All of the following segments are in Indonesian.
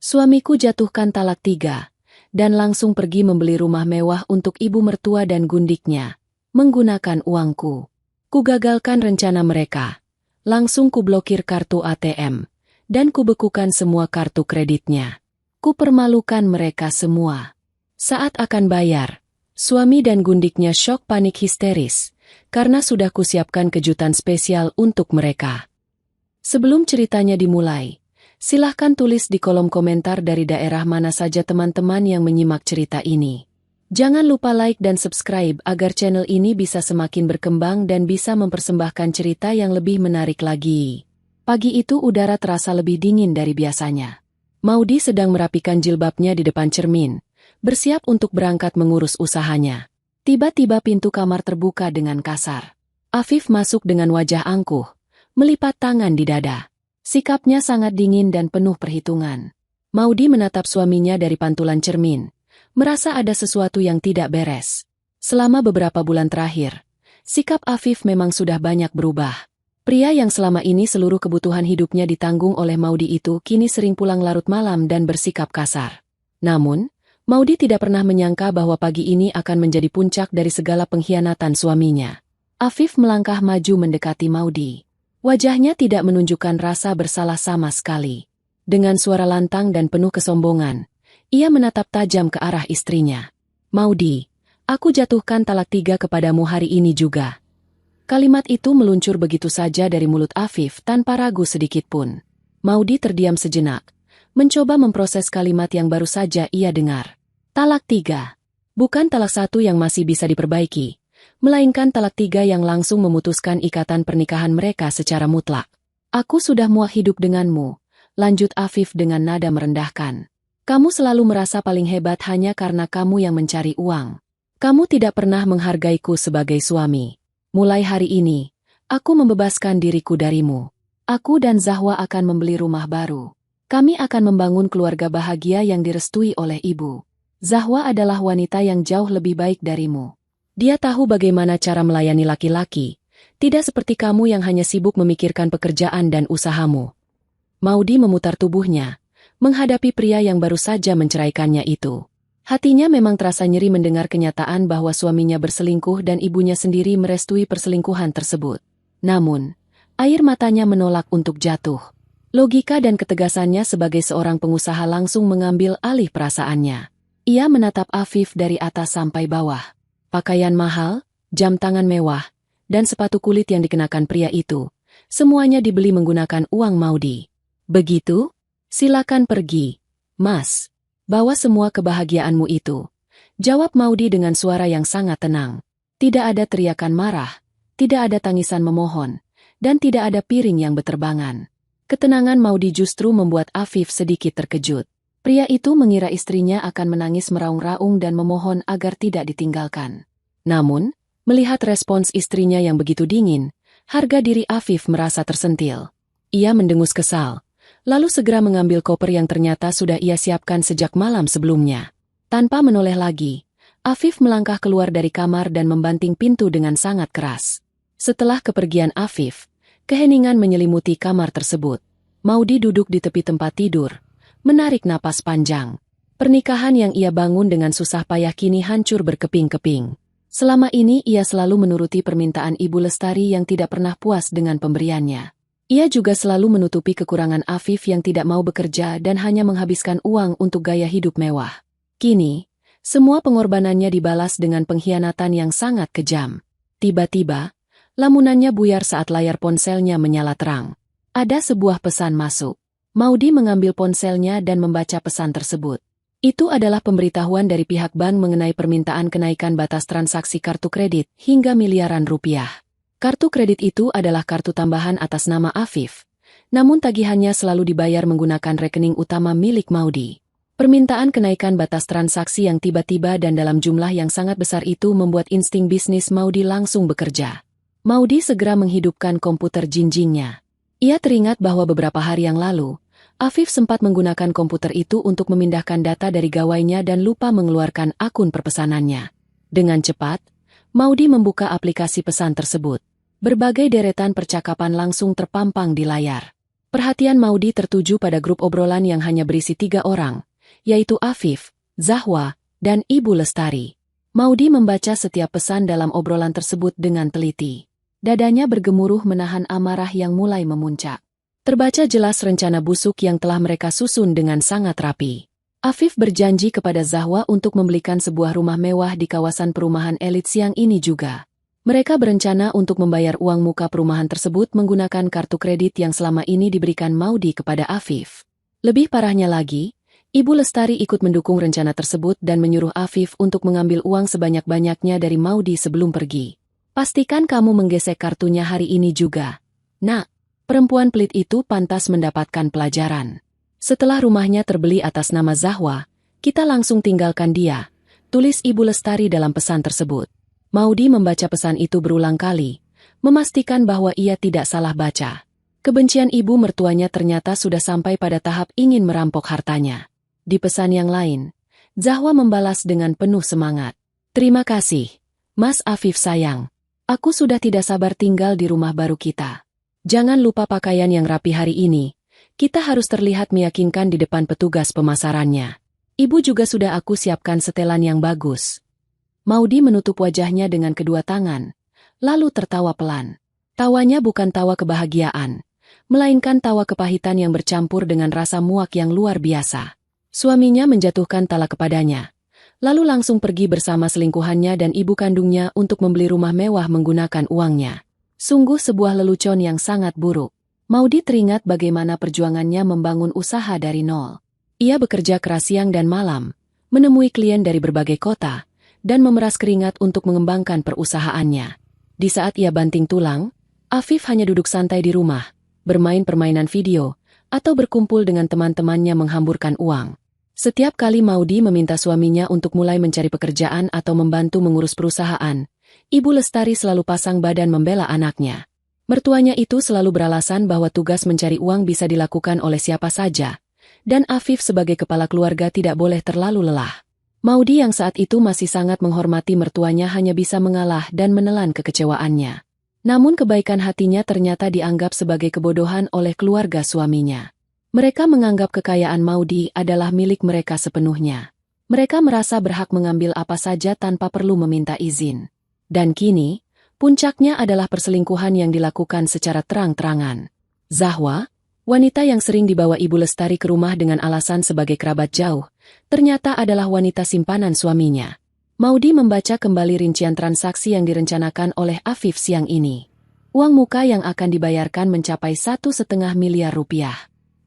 Suamiku jatuhkan talak 3, dan langsung pergi membeli rumah mewah untuk ibu mertua dan gundiknya, menggunakan uangku. Kugagalkan rencana mereka. Langsung kublokir kartu ATM, dan kubekukan semua kartu kreditnya. Kupermalukan mereka semua. Saat akan bayar, suami dan gundiknya syok panik histeris, karena sudah kusiapkan kejutan spesial untuk mereka. Sebelum ceritanya dimulai, silahkan tulis di kolom komentar dari daerah mana saja teman-teman yang menyimak cerita ini. Jangan lupa like dan subscribe agar channel ini bisa semakin berkembang dan bisa mempersembahkan cerita yang lebih menarik lagi. Pagi itu udara terasa lebih dingin dari biasanya. Maudy sedang merapikan jilbabnya di depan cermin, bersiap untuk berangkat mengurus usahanya. Tiba-tiba pintu kamar terbuka dengan kasar. Afif masuk dengan wajah angkuh, melipat tangan di dada. Sikapnya sangat dingin dan penuh perhitungan. Maudy menatap suaminya dari pantulan cermin, merasa ada sesuatu yang tidak beres. Selama beberapa bulan terakhir, sikap Afif memang sudah banyak berubah. Pria yang selama ini seluruh kebutuhan hidupnya ditanggung oleh Maudy itu kini sering pulang larut malam dan bersikap kasar. Namun, Maudy tidak pernah menyangka bahwa pagi ini akan menjadi puncak dari segala pengkhianatan suaminya. Afif melangkah maju mendekati Maudy. Wajahnya tidak menunjukkan rasa bersalah sama sekali. Dengan suara lantang dan penuh kesombongan, ia menatap tajam ke arah istrinya. "Maudy, aku jatuhkan talak 3 kepadamu hari ini juga." Kalimat itu meluncur begitu saja dari mulut Afif tanpa ragu sedikitpun. Maudy terdiam sejenak, mencoba memproses kalimat yang baru saja ia dengar. Talak 3. Bukan talak 1 yang masih bisa diperbaiki, melainkan talak 3 yang langsung memutuskan ikatan pernikahan mereka secara mutlak. "Aku sudah muak hidup denganmu," lanjut Afif dengan nada merendahkan. "Kamu selalu merasa paling hebat hanya karena kamu yang mencari uang. Kamu tidak pernah menghargaiku sebagai suami. Mulai hari ini, aku membebaskan diriku darimu. Aku dan Zahwa akan membeli rumah baru. Kami akan membangun keluarga bahagia yang direstui oleh ibu. Zahwa adalah wanita yang jauh lebih baik darimu. Dia tahu bagaimana cara melayani laki-laki, tidak seperti kamu yang hanya sibuk memikirkan pekerjaan dan usahamu." Maudy memutar tubuhnya, menghadapi pria yang baru saja menceraikannya itu. Hatinya memang terasa nyeri mendengar kenyataan bahwa suaminya berselingkuh dan ibunya sendiri merestui perselingkuhan tersebut. Namun, air matanya menolak untuk jatuh. Logika dan ketegasannya sebagai seorang pengusaha langsung mengambil alih perasaannya. Ia menatap Afif dari atas sampai bawah. Pakaian mahal, jam tangan mewah, dan sepatu kulit yang dikenakan pria itu, semuanya dibeli menggunakan uang Maudy. "Begitu? Silakan pergi, Mas. Bawa semua kebahagiaanmu itu," jawab Maudy dengan suara yang sangat tenang. Tidak ada teriakan marah, tidak ada tangisan memohon, dan tidak ada piring yang beterbangan. Ketenangan Maudy justru membuat Afif sedikit terkejut. Pria itu mengira istrinya akan menangis meraung-raung dan memohon agar tidak ditinggalkan. Namun, melihat respons istrinya yang begitu dingin, harga diri Afif merasa tersentil. Ia mendengus kesal, lalu segera mengambil koper yang ternyata sudah ia siapkan sejak malam sebelumnya. Tanpa menoleh lagi, Afif melangkah keluar dari kamar dan membanting pintu dengan sangat keras. Setelah kepergian Afif, keheningan menyelimuti kamar tersebut. Maudy duduk di tepi tempat tidur, menarik napas panjang. Pernikahan yang ia bangun dengan susah payah kini hancur berkeping-keping. Selama ini ia selalu menuruti permintaan Ibu Lestari yang tidak pernah puas dengan pemberiannya. Ia juga selalu menutupi kekurangan Afif yang tidak mau bekerja dan hanya menghabiskan uang untuk gaya hidup mewah. Kini, semua pengorbanannya dibalas dengan pengkhianatan yang sangat kejam. Tiba-tiba, lamunannya buyar saat layar ponselnya menyala terang. Ada sebuah pesan masuk. Maudy mengambil ponselnya dan membaca pesan tersebut. Itu adalah pemberitahuan dari pihak bank mengenai permintaan kenaikan batas transaksi kartu kredit hingga miliaran rupiah. Kartu kredit itu adalah kartu tambahan atas nama Afif, namun tagihannya selalu dibayar menggunakan rekening utama milik Maudy. Permintaan kenaikan batas transaksi yang tiba-tiba dan dalam jumlah yang sangat besar itu membuat insting bisnis Maudy langsung bekerja. Maudy segera menghidupkan komputer jinjingnya. Ia teringat bahwa beberapa hari yang lalu, Afif sempat menggunakan komputer itu untuk memindahkan data dari gawainya dan lupa mengeluarkan akun perpesanannya. Dengan cepat, Maudy membuka aplikasi pesan tersebut. Berbagai deretan percakapan langsung terpampang di layar. Perhatian Maudi tertuju pada grup obrolan yang hanya berisi 3 orang, yaitu Afif, Zahwa, dan Ibu Lestari. Maudi membaca setiap pesan dalam obrolan tersebut dengan teliti. Dadanya bergemuruh menahan amarah yang mulai memuncak. Terbaca jelas rencana busuk yang telah mereka susun dengan sangat rapi. Afif berjanji kepada Zahwa untuk membelikan sebuah rumah mewah di kawasan perumahan elit siang ini juga. Mereka berencana untuk membayar uang muka perumahan tersebut menggunakan kartu kredit yang selama ini diberikan Maudi kepada Afif. Lebih parahnya lagi, Ibu Lestari ikut mendukung rencana tersebut dan menyuruh Afif untuk mengambil uang sebanyak-banyaknya dari Maudi sebelum pergi. Pastikan kamu menggesek kartunya hari ini juga. Nak, perempuan pelit itu pantas mendapatkan pelajaran. Setelah rumahnya terbeli atas nama Zahwa, kita langsung tinggalkan dia, tulis Ibu Lestari dalam pesan tersebut. Maudi membaca pesan itu berulang kali, memastikan bahwa ia tidak salah baca. Kebencian ibu mertuanya ternyata sudah sampai pada tahap ingin merampok hartanya. Di pesan yang lain, Zahwa membalas dengan penuh semangat. Terima kasih, Mas Afif sayang. Aku sudah tidak sabar tinggal di rumah baru kita. Jangan lupa pakaian yang rapi hari ini. Kita harus terlihat meyakinkan di depan petugas pemasarannya. Ibu juga sudah aku siapkan setelan yang bagus. Maudi menutup wajahnya dengan kedua tangan, lalu tertawa pelan. Tawanya bukan tawa kebahagiaan, melainkan tawa kepahitan yang bercampur dengan rasa muak yang luar biasa. Suaminya menjatuhkan talak kepadanya, lalu langsung pergi bersama selingkuhannya dan ibu kandungnya untuk membeli rumah mewah menggunakan uangnya. Sungguh sebuah lelucon yang sangat buruk. Maudi teringat bagaimana perjuangannya membangun usaha dari nol. Ia bekerja keras siang dan malam, menemui klien dari berbagai kota, dan memeras keringat untuk mengembangkan perusahaannya. Di saat ia banting tulang, Afif hanya duduk santai di rumah, bermain permainan video, atau berkumpul dengan teman-temannya menghamburkan uang. Setiap kali Maudi meminta suaminya untuk mulai mencari pekerjaan atau membantu mengurus perusahaan, Ibu Lestari selalu pasang badan membela anaknya. Mertuanya itu selalu beralasan bahwa tugas mencari uang bisa dilakukan oleh siapa saja, dan Afif sebagai kepala keluarga tidak boleh terlalu lelah. Maudi yang saat itu masih sangat menghormati mertuanya hanya bisa mengalah dan menelan kekecewaannya. Namun kebaikan hatinya ternyata dianggap sebagai kebodohan oleh keluarga suaminya. Mereka menganggap kekayaan Maudi adalah milik mereka sepenuhnya. Mereka merasa berhak mengambil apa saja tanpa perlu meminta izin. Dan kini, puncaknya adalah perselingkuhan yang dilakukan secara terang-terangan. Zahwa, wanita yang sering dibawa Ibu Lestari ke rumah dengan alasan sebagai kerabat jauh, ternyata adalah wanita simpanan suaminya. Maudi membaca kembali rincian transaksi yang direncanakan oleh Afif siang ini. Uang muka yang akan dibayarkan mencapai 1,5 miliar rupiah.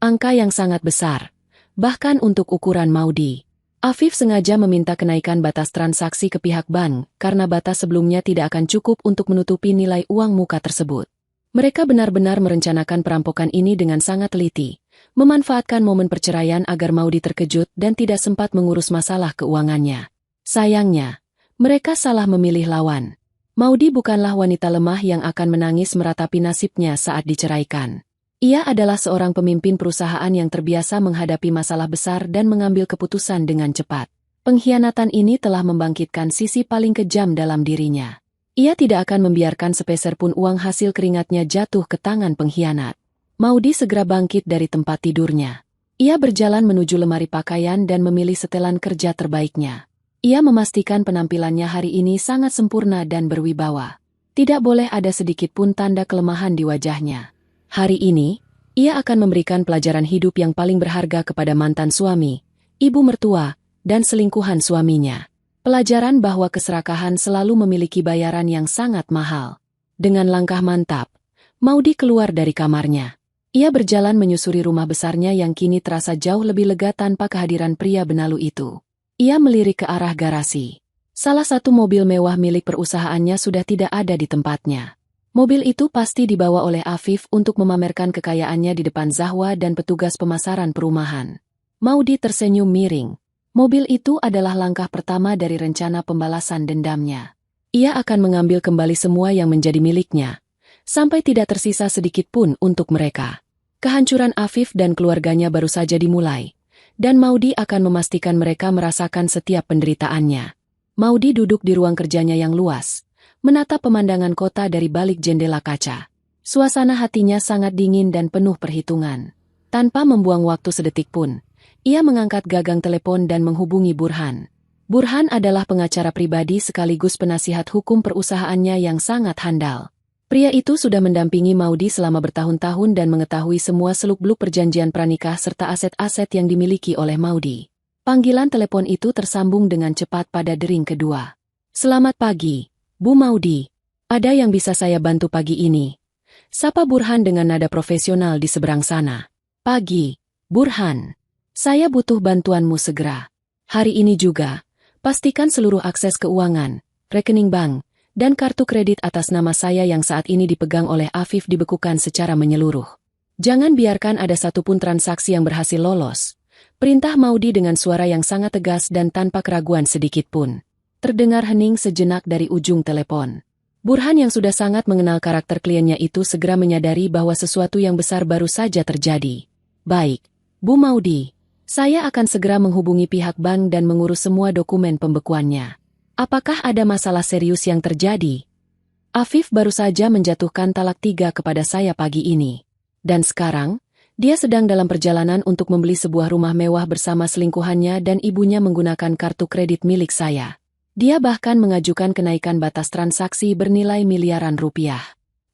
Angka yang sangat besar, bahkan untuk ukuran Maudi. Afif sengaja meminta kenaikan batas transaksi ke pihak bank karena batas sebelumnya tidak akan cukup untuk menutupi nilai uang muka tersebut. Mereka benar-benar merencanakan perampokan ini dengan sangat teliti, memanfaatkan momen perceraian agar Maudi terkejut dan tidak sempat mengurus masalah keuangannya. Sayangnya, mereka salah memilih lawan. Maudi bukanlah wanita lemah yang akan menangis meratapi nasibnya saat diceraikan. Ia adalah seorang pemimpin perusahaan yang terbiasa menghadapi masalah besar dan mengambil keputusan dengan cepat. Pengkhianatan ini telah membangkitkan sisi paling kejam dalam dirinya. Ia tidak akan membiarkan sepeser pun uang hasil keringatnya jatuh ke tangan pengkhianat. Maudi segera bangkit dari tempat tidurnya. Ia berjalan menuju lemari pakaian dan memilih setelan kerja terbaiknya. Ia memastikan penampilannya hari ini sangat sempurna dan berwibawa. Tidak boleh ada sedikit pun tanda kelemahan di wajahnya. Hari ini, ia akan memberikan pelajaran hidup yang paling berharga kepada mantan suami, ibu mertua, dan selingkuhan suaminya. Pelajaran bahwa keserakahan selalu memiliki bayaran yang sangat mahal. Dengan langkah mantap, Maudi keluar dari kamarnya. Ia berjalan menyusuri rumah besarnya yang kini terasa jauh lebih lega tanpa kehadiran pria benalu itu. Ia melirik ke arah garasi. Salah satu mobil mewah milik perusahaannya sudah tidak ada di tempatnya. Mobil itu pasti dibawa oleh Afif untuk memamerkan kekayaannya di depan Zahwa dan petugas pemasaran perumahan. Maudi tersenyum miring. Mobil itu adalah langkah pertama dari rencana pembalasan dendamnya. Ia akan mengambil kembali semua yang menjadi miliknya, sampai tidak tersisa sedikit pun untuk mereka. Kehancuran Afif dan keluarganya baru saja dimulai, dan Maudi akan memastikan mereka merasakan setiap penderitaannya. Maudi duduk di ruang kerjanya yang luas, menatap pemandangan kota dari balik jendela kaca. Suasana hatinya sangat dingin dan penuh perhitungan. Tanpa membuang waktu sedetik pun, ia mengangkat gagang telepon dan menghubungi Burhan. Burhan adalah pengacara pribadi sekaligus penasihat hukum perusahaannya yang sangat handal. Pria itu sudah mendampingi Maudy selama bertahun-tahun dan mengetahui semua seluk-beluk perjanjian pranikah serta aset-aset yang dimiliki oleh Maudy. Panggilan telepon itu tersambung dengan cepat pada dering kedua. "Selamat pagi, Bu Maudy. Ada yang bisa saya bantu pagi ini?" Sapa Burhan dengan nada profesional di seberang sana. "Pagi, Burhan. Saya butuh bantuanmu segera. Hari ini juga, pastikan seluruh akses keuangan, rekening bank, dan kartu kredit atas nama saya yang saat ini dipegang oleh Afif dibekukan secara menyeluruh. Jangan biarkan ada satupun transaksi yang berhasil lolos." Perintah Maudy dengan suara yang sangat tegas dan tanpa keraguan sedikit pun. Terdengar hening sejenak dari ujung telepon. Burhan yang sudah sangat mengenal karakter kliennya itu segera menyadari bahwa sesuatu yang besar baru saja terjadi. "Baik, Bu Maudy. Saya akan segera menghubungi pihak bank dan mengurus semua dokumen pembekuannya. Apakah ada masalah serius yang terjadi? Afif baru saja menjatuhkan talak 3 kepada saya pagi ini. Dan sekarang, dia sedang dalam perjalanan untuk membeli sebuah rumah mewah bersama selingkuhannya dan ibunya menggunakan kartu kredit milik saya. Dia bahkan mengajukan kenaikan batas transaksi bernilai miliaran rupiah.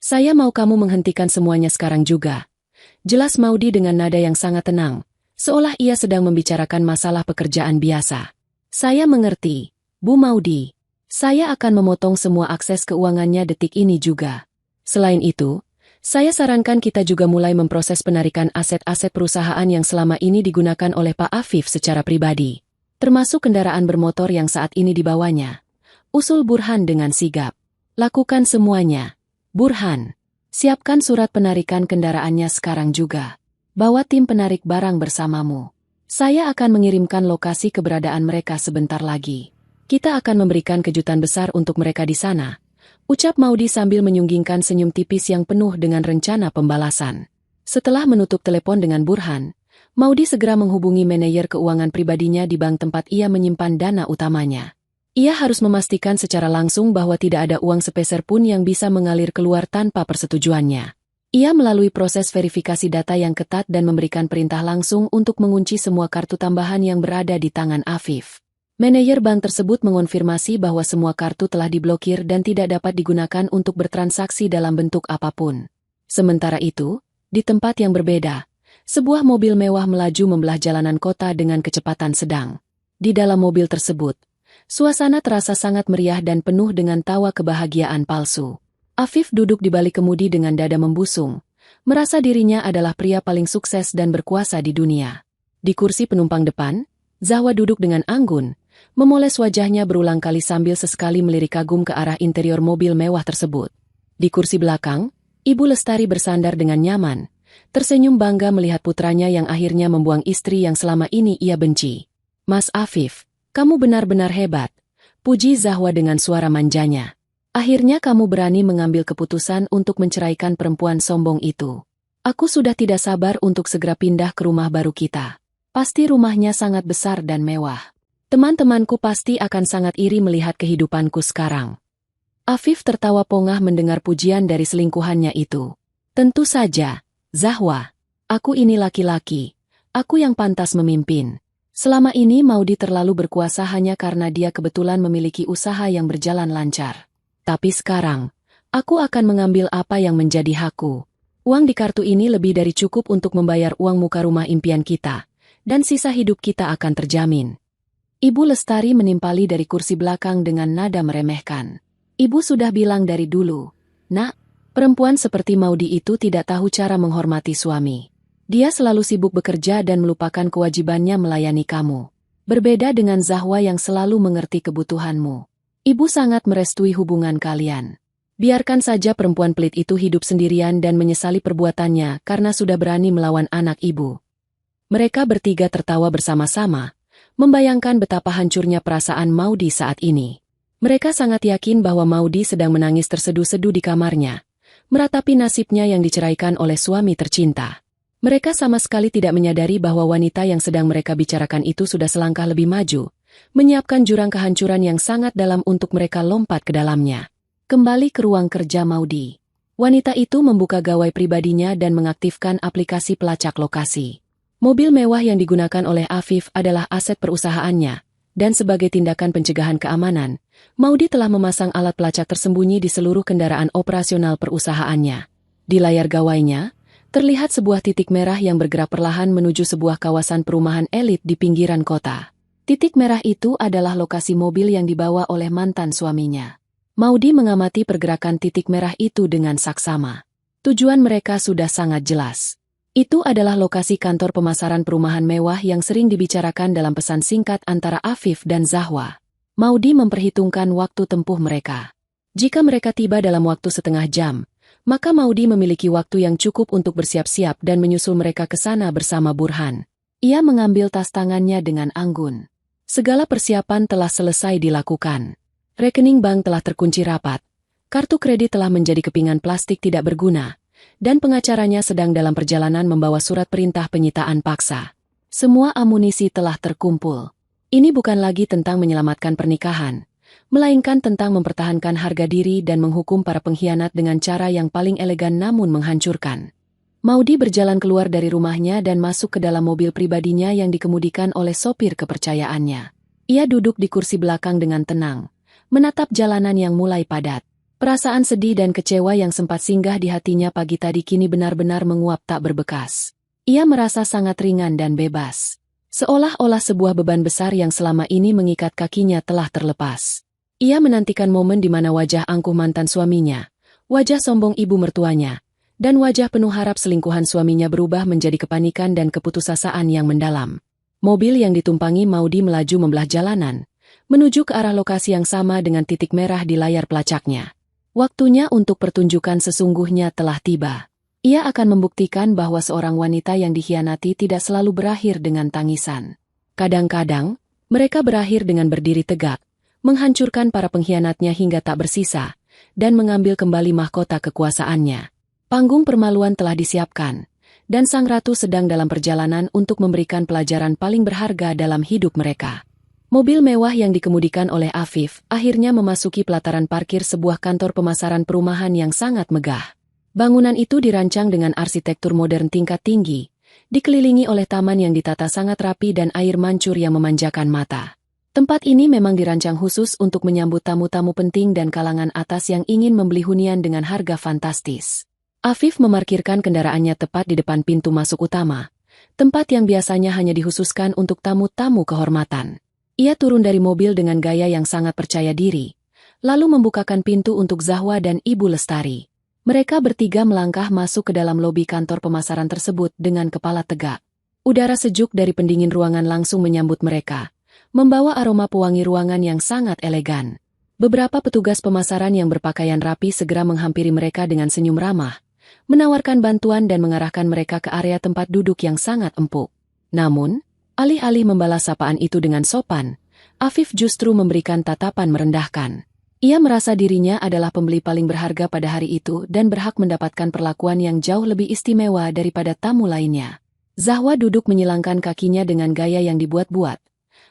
Saya mau kamu menghentikan semuanya sekarang juga." Jelas Maudy dengan nada yang sangat tenang, seolah ia sedang membicarakan masalah pekerjaan biasa. "Saya mengerti, Bu Maudy. Saya akan memotong semua akses keuangannya detik ini juga. Selain itu, saya sarankan kita juga mulai memproses penarikan aset-aset perusahaan yang selama ini digunakan oleh Pak Afif secara pribadi. Termasuk kendaraan bermotor yang saat ini dibawanya," usul Burhan dengan sigap. "Lakukan semuanya, Burhan. Siapkan surat penarikan kendaraannya sekarang juga. Bawa tim penarik barang bersamamu. Saya akan mengirimkan lokasi keberadaan mereka sebentar lagi. Kita akan memberikan kejutan besar untuk mereka di sana," ucap Maudy sambil menyunggingkan senyum tipis yang penuh dengan rencana pembalasan. Setelah menutup telepon dengan Burhan, Maudy segera menghubungi manajer keuangan pribadinya di bank tempat ia menyimpan dana utamanya. Ia harus memastikan secara langsung bahwa tidak ada uang sepeser pun yang bisa mengalir keluar tanpa persetujuannya. Ia melalui proses verifikasi data yang ketat dan memberikan perintah langsung untuk mengunci semua kartu tambahan yang berada di tangan Afif. Manajer bank tersebut mengonfirmasi bahwa semua kartu telah diblokir dan tidak dapat digunakan untuk bertransaksi dalam bentuk apapun. Sementara itu, di tempat yang berbeda, sebuah mobil mewah melaju membelah jalanan kota dengan kecepatan sedang. Di dalam mobil tersebut, suasana terasa sangat meriah dan penuh dengan tawa kebahagiaan palsu. Afif duduk di balik kemudi dengan dada membusung, merasa dirinya adalah pria paling sukses dan berkuasa di dunia. Di kursi penumpang depan, Zahwa duduk dengan anggun, memoles wajahnya berulang kali sambil sesekali melirik kagum ke arah interior mobil mewah tersebut. Di kursi belakang, Ibu Lestari bersandar dengan nyaman, tersenyum bangga melihat putranya yang akhirnya membuang istri yang selama ini ia benci. "Mas Afif, kamu benar-benar hebat," puji Zahwa dengan suara manjanya. "Akhirnya kamu berani mengambil keputusan untuk menceraikan perempuan sombong itu. Aku sudah tidak sabar untuk segera pindah ke rumah baru kita. Pasti rumahnya sangat besar dan mewah. Teman-temanku pasti akan sangat iri melihat kehidupanku sekarang." Afif tertawa pongah mendengar pujian dari selingkuhannya itu. "Tentu saja, Zahwa. Aku ini laki-laki. Aku yang pantas memimpin. Selama ini Maudy terlalu berkuasa hanya karena dia kebetulan memiliki usaha yang berjalan lancar. Tapi sekarang, aku akan mengambil apa yang menjadi hakku. Uang di kartu ini lebih dari cukup untuk membayar uang muka rumah impian kita, dan sisa hidup kita akan terjamin." Ibu Lestari menimpali dari kursi belakang dengan nada meremehkan. "Ibu sudah bilang dari dulu, Nak, perempuan seperti Maudy itu tidak tahu cara menghormati suami. Dia selalu sibuk bekerja dan melupakan kewajibannya melayani kamu. Berbeda dengan Zahwa yang selalu mengerti kebutuhanmu. Ibu sangat merestui hubungan kalian. Biarkan saja perempuan pelit itu hidup sendirian dan menyesali perbuatannya karena sudah berani melawan anak ibu." Mereka bertiga tertawa bersama-sama, membayangkan betapa hancurnya perasaan Maudy saat ini. Mereka sangat yakin bahwa Maudy sedang menangis terseduh-seduh di kamarnya, meratapi nasibnya yang diceraikan oleh suami tercinta. Mereka sama sekali tidak menyadari bahwa wanita yang sedang mereka bicarakan itu sudah selangkah lebih maju, menyiapkan jurang kehancuran yang sangat dalam untuk mereka lompat ke dalamnya. Kembali ke ruang kerja Maudy. Wanita itu membuka gawai pribadinya dan mengaktifkan aplikasi pelacak lokasi. Mobil mewah yang digunakan oleh Afif adalah aset perusahaannya, dan sebagai tindakan pencegahan keamanan, Maudy telah memasang alat pelacak tersembunyi di seluruh kendaraan operasional perusahaannya. Di layar gawainya, terlihat sebuah titik merah yang bergerak perlahan menuju sebuah kawasan perumahan elit di pinggiran kota. Titik merah itu adalah lokasi mobil yang dibawa oleh mantan suaminya. Maudy mengamati pergerakan titik merah itu dengan saksama. Tujuan mereka sudah sangat jelas. Itu adalah lokasi kantor pemasaran perumahan mewah yang sering dibicarakan dalam pesan singkat antara Afif dan Zahwa. Maudy memperhitungkan waktu tempuh mereka. Jika mereka tiba dalam waktu setengah jam, maka Maudy memiliki waktu yang cukup untuk bersiap-siap dan menyusul mereka ke sana bersama Burhan. Ia mengambil tas tangannya dengan anggun. Segala persiapan telah selesai dilakukan. Rekening bank telah terkunci rapat, kartu kredit telah menjadi kepingan plastik tidak berguna, dan pengacaranya sedang dalam perjalanan membawa surat perintah penyitaan paksa. Semua amunisi telah terkumpul. Ini bukan lagi tentang menyelamatkan pernikahan, melainkan tentang mempertahankan harga diri dan menghukum para pengkhianat dengan cara yang paling elegan namun menghancurkan. Maudy berjalan keluar dari rumahnya dan masuk ke dalam mobil pribadinya yang dikemudikan oleh sopir kepercayaannya. Ia duduk di kursi belakang dengan tenang, menatap jalanan yang mulai padat. Perasaan sedih dan kecewa yang sempat singgah di hatinya pagi tadi kini benar-benar menguap tak berbekas. Ia merasa sangat ringan dan bebas. Seolah-olah sebuah beban besar yang selama ini mengikat kakinya telah terlepas. Ia menantikan momen di mana wajah angkuh mantan suaminya, wajah sombong ibu mertuanya, dan wajah penuh harap selingkuhan suaminya berubah menjadi kepanikan dan keputusasaan yang mendalam. Mobil yang ditumpangi Maudy melaju membelah jalanan, menuju ke arah lokasi yang sama dengan titik merah di layar pelacaknya. Waktunya untuk pertunjukan sesungguhnya telah tiba. Ia akan membuktikan bahwa seorang wanita yang dikhianati tidak selalu berakhir dengan tangisan. Kadang-kadang, mereka berakhir dengan berdiri tegak, menghancurkan para pengkhianatnya hingga tak bersisa, dan mengambil kembali mahkota kekuasaannya. Panggung permaluan telah disiapkan, dan sang ratu sedang dalam perjalanan untuk memberikan pelajaran paling berharga dalam hidup mereka. Mobil mewah yang dikemudikan oleh Afif akhirnya memasuki pelataran parkir sebuah kantor pemasaran perumahan yang sangat megah. Bangunan itu dirancang dengan arsitektur modern tingkat tinggi, dikelilingi oleh taman yang ditata sangat rapi dan air mancur yang memanjakan mata. Tempat ini memang dirancang khusus untuk menyambut tamu-tamu penting dan kalangan atas yang ingin membeli hunian dengan harga fantastis. Afif memarkirkan kendaraannya tepat di depan pintu masuk utama, tempat yang biasanya hanya dikhususkan untuk tamu-tamu kehormatan. Ia turun dari mobil dengan gaya yang sangat percaya diri, lalu membukakan pintu untuk Zahwa dan Ibu Lestari. Mereka bertiga melangkah masuk ke dalam lobi kantor pemasaran tersebut dengan kepala tegak. Udara sejuk dari pendingin ruangan langsung menyambut mereka, membawa aroma pewangi ruangan yang sangat elegan. Beberapa petugas pemasaran yang berpakaian rapi segera menghampiri mereka dengan senyum ramah, menawarkan bantuan dan mengarahkan mereka ke area tempat duduk yang sangat empuk. Namun, alih-alih membalas sapaan itu dengan sopan, Afif justru memberikan tatapan merendahkan. Ia merasa dirinya adalah pembeli paling berharga pada hari itu dan berhak mendapatkan perlakuan yang jauh lebih istimewa daripada tamu lainnya. Zahwa duduk menyilangkan kakinya dengan gaya yang dibuat-buat,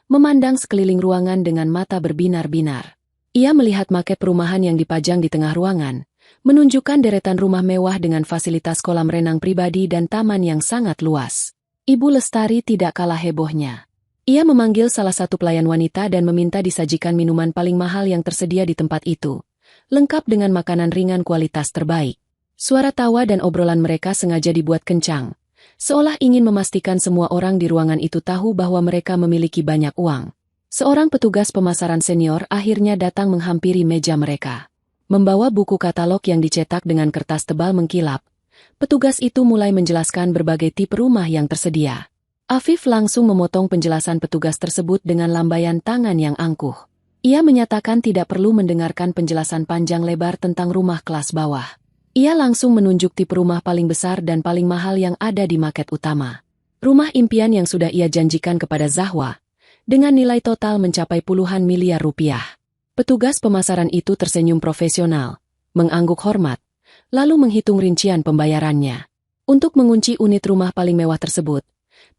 memandang sekeliling ruangan dengan mata berbinar-binar. Ia melihat maket perumahan yang dipajang di tengah ruangan, menunjukkan deretan rumah mewah dengan fasilitas kolam renang pribadi dan taman yang sangat luas. Ibu Lestari tidak kalah hebohnya. Ia memanggil salah satu pelayan wanita dan meminta disajikan minuman paling mahal yang tersedia di tempat itu, lengkap dengan makanan ringan kualitas terbaik. Suara tawa dan obrolan mereka sengaja dibuat kencang, seolah ingin memastikan semua orang di ruangan itu tahu bahwa mereka memiliki banyak uang. Seorang petugas pemasaran senior akhirnya datang menghampiri meja mereka. Membawa buku katalog yang dicetak dengan kertas tebal mengkilap, petugas itu mulai menjelaskan berbagai tipe rumah yang tersedia. Afif langsung memotong penjelasan petugas tersebut dengan lambaian tangan yang angkuh. Ia menyatakan tidak perlu mendengarkan penjelasan panjang lebar tentang rumah kelas bawah. Ia langsung menunjuk tipe rumah paling besar dan paling mahal yang ada di maket utama. Rumah impian yang sudah ia janjikan kepada Zahwa, dengan nilai total mencapai puluhan miliar rupiah. Petugas pemasaran itu tersenyum profesional, mengangguk hormat, lalu menghitung rincian pembayarannya. Untuk mengunci unit rumah paling mewah tersebut,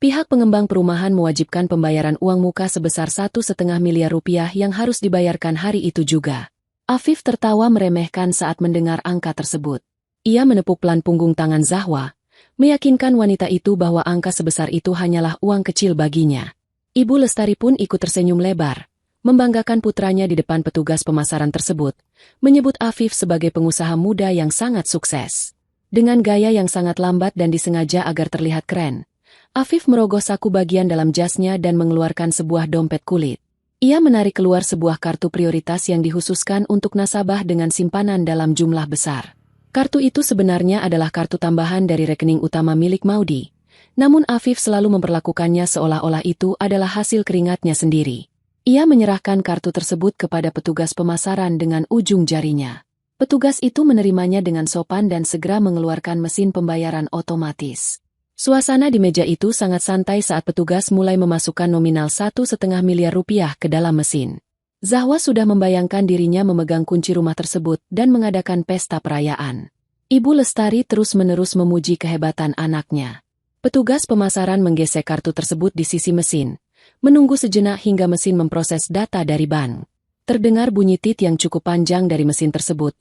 pihak pengembang perumahan mewajibkan pembayaran uang muka sebesar 1,5 miliar rupiah yang harus dibayarkan hari itu juga. Afif tertawa meremehkan saat mendengar angka tersebut. Ia menepuk pelan punggung tangan Zahwa, meyakinkan wanita itu bahwa angka sebesar itu hanyalah uang kecil baginya. Ibu Lestari pun ikut tersenyum lebar, membanggakan putranya di depan petugas pemasaran tersebut, menyebut Afif sebagai pengusaha muda yang sangat sukses. Dengan gaya yang sangat lambat dan disengaja agar terlihat keren, Afif merogoh saku bagian dalam jasnya dan mengeluarkan sebuah dompet kulit. Ia menarik keluar sebuah kartu prioritas yang dikhususkan untuk nasabah dengan simpanan dalam jumlah besar. Kartu itu sebenarnya adalah kartu tambahan dari rekening utama milik Maudi, namun Afif selalu memperlakukannya seolah-olah itu adalah hasil keringatnya sendiri. Ia menyerahkan kartu tersebut kepada petugas pemasaran dengan ujung jarinya. Petugas itu menerimanya dengan sopan dan segera mengeluarkan mesin pembayaran otomatis. Suasana di meja itu sangat santai saat petugas mulai memasukkan nominal 1,5 miliar rupiah ke dalam mesin. Zahwa sudah membayangkan dirinya memegang kunci rumah tersebut dan mengadakan pesta perayaan. Ibu Lestari terus-menerus memuji kehebatan anaknya. Petugas pemasaran menggesek kartu tersebut di sisi mesin, menunggu sejenak hingga mesin memproses data dari bank. Terdengar bunyi tit yang cukup panjang dari mesin tersebut,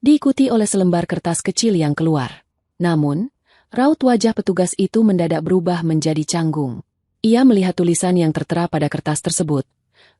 diikuti oleh selembar kertas kecil yang keluar. Namun, raut wajah petugas itu mendadak berubah menjadi canggung. Ia melihat tulisan yang tertera pada kertas tersebut,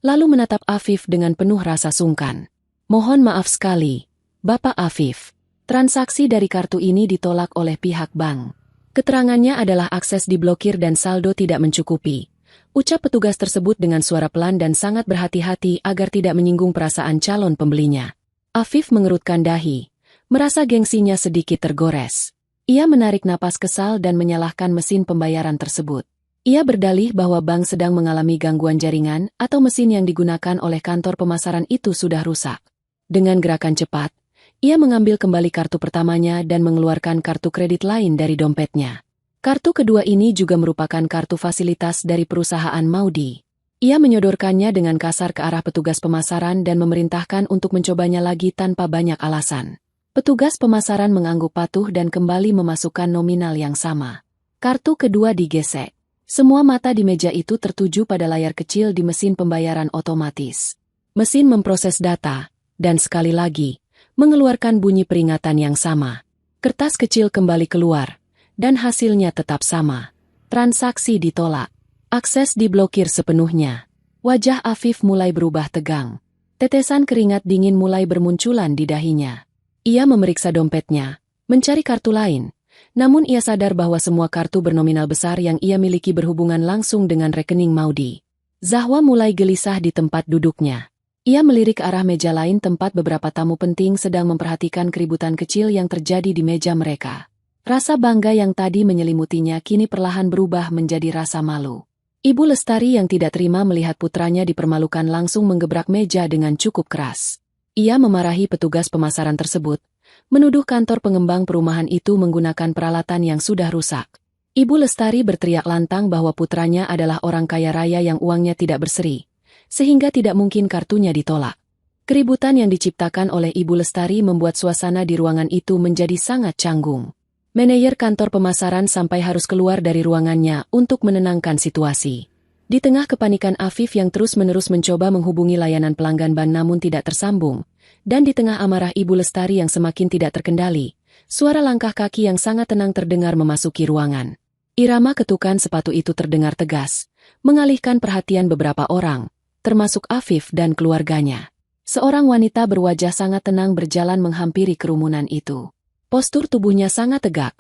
lalu menatap Afif dengan penuh rasa sungkan. "Mohon maaf sekali, Bapak Afif. Transaksi dari kartu ini ditolak oleh pihak bank. Keterangannya adalah akses diblokir dan saldo tidak mencukupi," ucap petugas tersebut dengan suara pelan dan sangat berhati-hati agar tidak menyinggung perasaan calon pembelinya. Afif mengerutkan dahi, merasa gengsinya sedikit tergores. Ia menarik napas kesal dan menyalahkan mesin pembayaran tersebut. Ia berdalih bahwa bank sedang mengalami gangguan jaringan atau mesin yang digunakan oleh kantor pemasaran itu sudah rusak. Dengan gerakan cepat, ia mengambil kembali kartu pertamanya dan mengeluarkan kartu kredit lain dari dompetnya. Kartu kedua ini juga merupakan kartu fasilitas dari perusahaan Maudi. Ia menyodorkannya dengan kasar ke arah petugas pemasaran dan memerintahkan untuk mencobanya lagi tanpa banyak alasan. Petugas pemasaran mengangguk patuh dan kembali memasukkan nominal yang sama. Kartu kedua digesek. Semua mata di meja itu tertuju pada layar kecil di mesin pembayaran otomatis. Mesin memproses data, dan sekali lagi, mengeluarkan bunyi peringatan yang sama. Kertas kecil kembali keluar, dan hasilnya tetap sama. Transaksi ditolak. Akses diblokir sepenuhnya. Wajah Afif mulai berubah tegang. Tetesan keringat dingin mulai bermunculan di dahinya. Ia memeriksa dompetnya, mencari kartu lain. Namun ia sadar bahwa semua kartu bernominal besar yang ia miliki berhubungan langsung dengan rekening Maudi. Zahwa mulai gelisah di tempat duduknya. Ia melirik ke arah meja lain tempat beberapa tamu penting sedang memperhatikan keributan kecil yang terjadi di meja mereka. Rasa bangga yang tadi menyelimutinya kini perlahan berubah menjadi rasa malu. Ibu Lestari yang tidak terima melihat putranya dipermalukan langsung menggebrak meja dengan cukup keras. Ia memarahi petugas pemasaran tersebut, menuduh kantor pengembang perumahan itu menggunakan peralatan yang sudah rusak. Ibu Lestari berteriak lantang bahwa putranya adalah orang kaya raya yang uangnya tidak berseri, sehingga tidak mungkin kartunya ditolak. Keributan yang diciptakan oleh Ibu Lestari membuat suasana di ruangan itu menjadi sangat canggung. Manajer kantor pemasaran sampai harus keluar dari ruangannya untuk menenangkan situasi. Di tengah kepanikan Afif yang terus-menerus mencoba menghubungi layanan pelanggan bank namun tidak tersambung, dan di tengah amarah Ibu Lestari yang semakin tidak terkendali, suara langkah kaki yang sangat tenang terdengar memasuki ruangan. Irama ketukan sepatu itu terdengar tegas, mengalihkan perhatian beberapa orang, termasuk Afif dan keluarganya. Seorang wanita berwajah sangat tenang berjalan menghampiri kerumunan itu. Postur tubuhnya sangat tegak,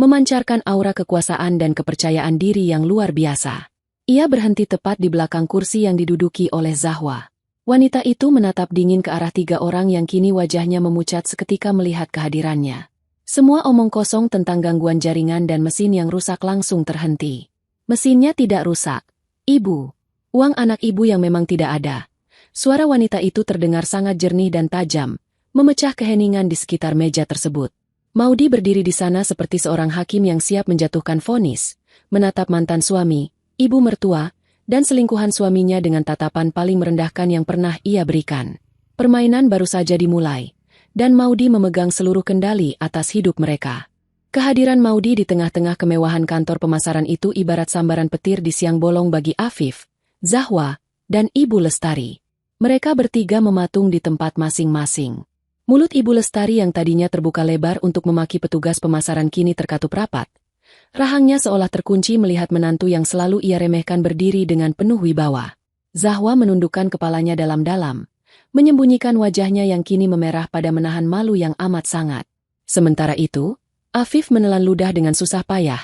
memancarkan aura kekuasaan dan kepercayaan diri yang luar biasa. Ia berhenti tepat di belakang kursi yang diduduki oleh Zahwa. Wanita itu menatap dingin ke arah 3 orang yang kini wajahnya memucat seketika melihat kehadirannya. Semua omong kosong tentang gangguan jaringan dan mesin yang rusak langsung terhenti. Mesinnya tidak rusak. Ibu. Uang anak ibu yang memang tidak ada. Suara wanita itu terdengar sangat jernih dan tajam, memecah keheningan di sekitar meja tersebut. Maudi berdiri di sana seperti seorang hakim yang siap menjatuhkan vonis, menatap mantan suami, ibu mertua, dan selingkuhan suaminya dengan tatapan paling merendahkan yang pernah ia berikan. Permainan baru saja dimulai, dan Maudi memegang seluruh kendali atas hidup mereka. Kehadiran Maudi di tengah-tengah kemewahan kantor pemasaran itu ibarat sambaran petir di siang bolong bagi Afif, Zahwa, dan Ibu Lestari. Mereka bertiga mematung di tempat masing-masing. Mulut Ibu Lestari yang tadinya terbuka lebar untuk memaki petugas pemasaran kini terkatup rapat. Rahangnya seolah terkunci melihat menantu yang selalu ia remehkan berdiri dengan penuh wibawa. Zahwa menundukkan kepalanya dalam-dalam, menyembunyikan wajahnya yang kini memerah pada menahan malu yang amat sangat. Sementara itu, Afif menelan ludah dengan susah payah.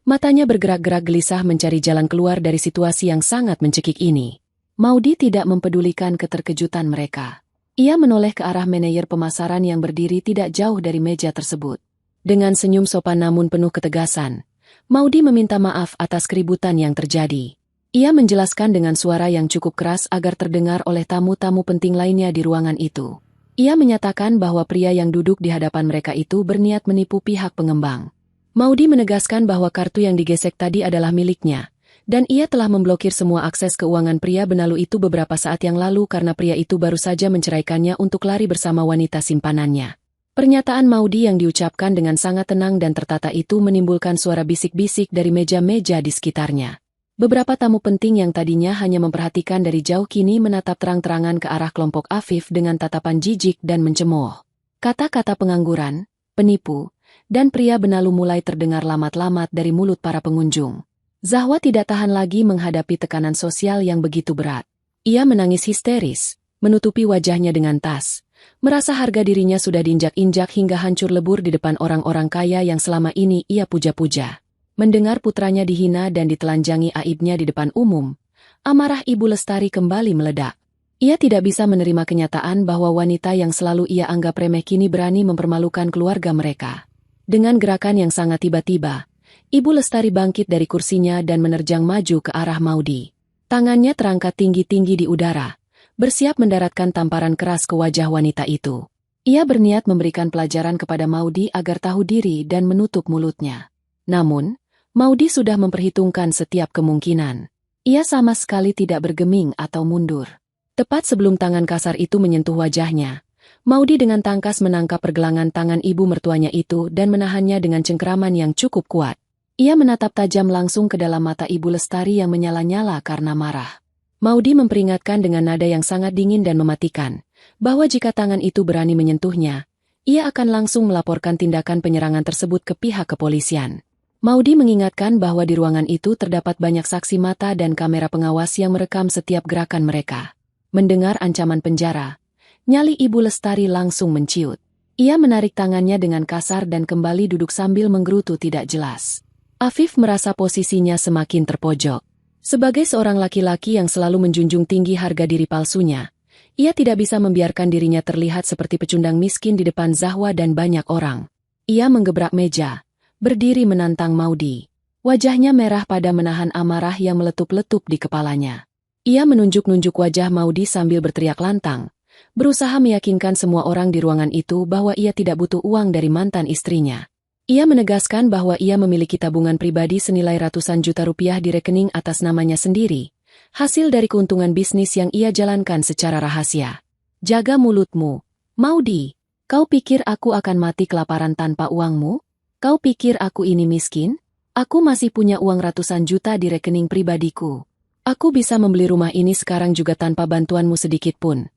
Matanya bergerak-gerak gelisah mencari jalan keluar dari situasi yang sangat mencekik ini. Maudi tidak mempedulikan keterkejutan mereka. Ia menoleh ke arah manajer pemasaran yang berdiri tidak jauh dari meja tersebut. Dengan senyum sopan namun penuh ketegasan, Maudi meminta maaf atas keributan yang terjadi. Ia menjelaskan dengan suara yang cukup keras agar terdengar oleh tamu-tamu penting lainnya di ruangan itu. Ia menyatakan bahwa pria yang duduk di hadapan mereka itu berniat menipu pihak pengembang. Maudi menegaskan bahwa kartu yang digesek tadi adalah miliknya, dan ia telah memblokir semua akses keuangan pria benalu itu beberapa saat yang lalu karena pria itu baru saja menceraikannya untuk lari bersama wanita simpanannya. Pernyataan Maudi yang diucapkan dengan sangat tenang dan tertata itu menimbulkan suara bisik-bisik dari meja-meja di sekitarnya. Beberapa tamu penting yang tadinya hanya memperhatikan dari jauh kini menatap terang-terangan ke arah kelompok Afif dengan tatapan jijik dan mencemooh. Kata-kata pengangguran, penipu, dan pria benalu mulai terdengar lamat-lamat dari mulut para pengunjung. Zahwa tidak tahan lagi menghadapi tekanan sosial yang begitu berat. Ia menangis histeris, menutupi wajahnya dengan tas. Merasa harga dirinya sudah diinjak-injak hingga hancur lebur di depan orang-orang kaya yang selama ini ia puja-puja. Mendengar putranya dihina dan ditelanjangi aibnya di depan umum, amarah Ibu Lestari kembali meledak. Ia tidak bisa menerima kenyataan bahwa wanita yang selalu ia anggap remeh kini berani mempermalukan keluarga mereka. Dengan gerakan yang sangat tiba-tiba, Ibu Lestari bangkit dari kursinya dan menerjang maju ke arah Maudi. Tangannya terangkat tinggi-tinggi di udara, bersiap mendaratkan tamparan keras ke wajah wanita itu. Ia berniat memberikan pelajaran kepada Maudi agar tahu diri dan menutup mulutnya. Namun, Maudi sudah memperhitungkan setiap kemungkinan. Ia sama sekali tidak bergeming atau mundur. Tepat sebelum tangan kasar itu menyentuh wajahnya, Maudi dengan tangkas menangkap pergelangan tangan ibu mertuanya itu dan menahannya dengan cengkeraman yang cukup kuat. Ia menatap tajam langsung ke dalam mata Ibu Lestari yang menyala-nyala karena marah. Maudi memperingatkan dengan nada yang sangat dingin dan mematikan, bahwa jika tangan itu berani menyentuhnya, ia akan langsung melaporkan tindakan penyerangan tersebut ke pihak kepolisian. Maudi mengingatkan bahwa di ruangan itu terdapat banyak saksi mata dan kamera pengawas yang merekam setiap gerakan mereka. Mendengar ancaman penjara, nyali Ibu Lestari langsung menciut. Ia menarik tangannya dengan kasar dan kembali duduk sambil menggerutu tidak jelas. Afif merasa posisinya semakin terpojok. Sebagai seorang laki-laki yang selalu menjunjung tinggi harga diri palsunya, ia tidak bisa membiarkan dirinya terlihat seperti pecundang miskin di depan Zahwa dan banyak orang. Ia menggebrak meja, berdiri menantang Maudi. Wajahnya merah pada menahan amarah yang meletup-letup di kepalanya. Ia menunjuk-nunjuk wajah Maudi sambil berteriak lantang, berusaha meyakinkan semua orang di ruangan itu bahwa ia tidak butuh uang dari mantan istrinya. Ia menegaskan bahwa ia memiliki tabungan pribadi senilai ratusan juta rupiah di rekening atas namanya sendiri, hasil dari keuntungan bisnis yang ia jalankan secara rahasia. Jaga mulutmu, Maudi. Kau pikir aku akan mati kelaparan tanpa uangmu? Kau pikir aku ini miskin? Aku masih punya uang ratusan juta di rekening pribadiku. Aku bisa membeli rumah ini sekarang juga tanpa bantuanmu sedikit pun.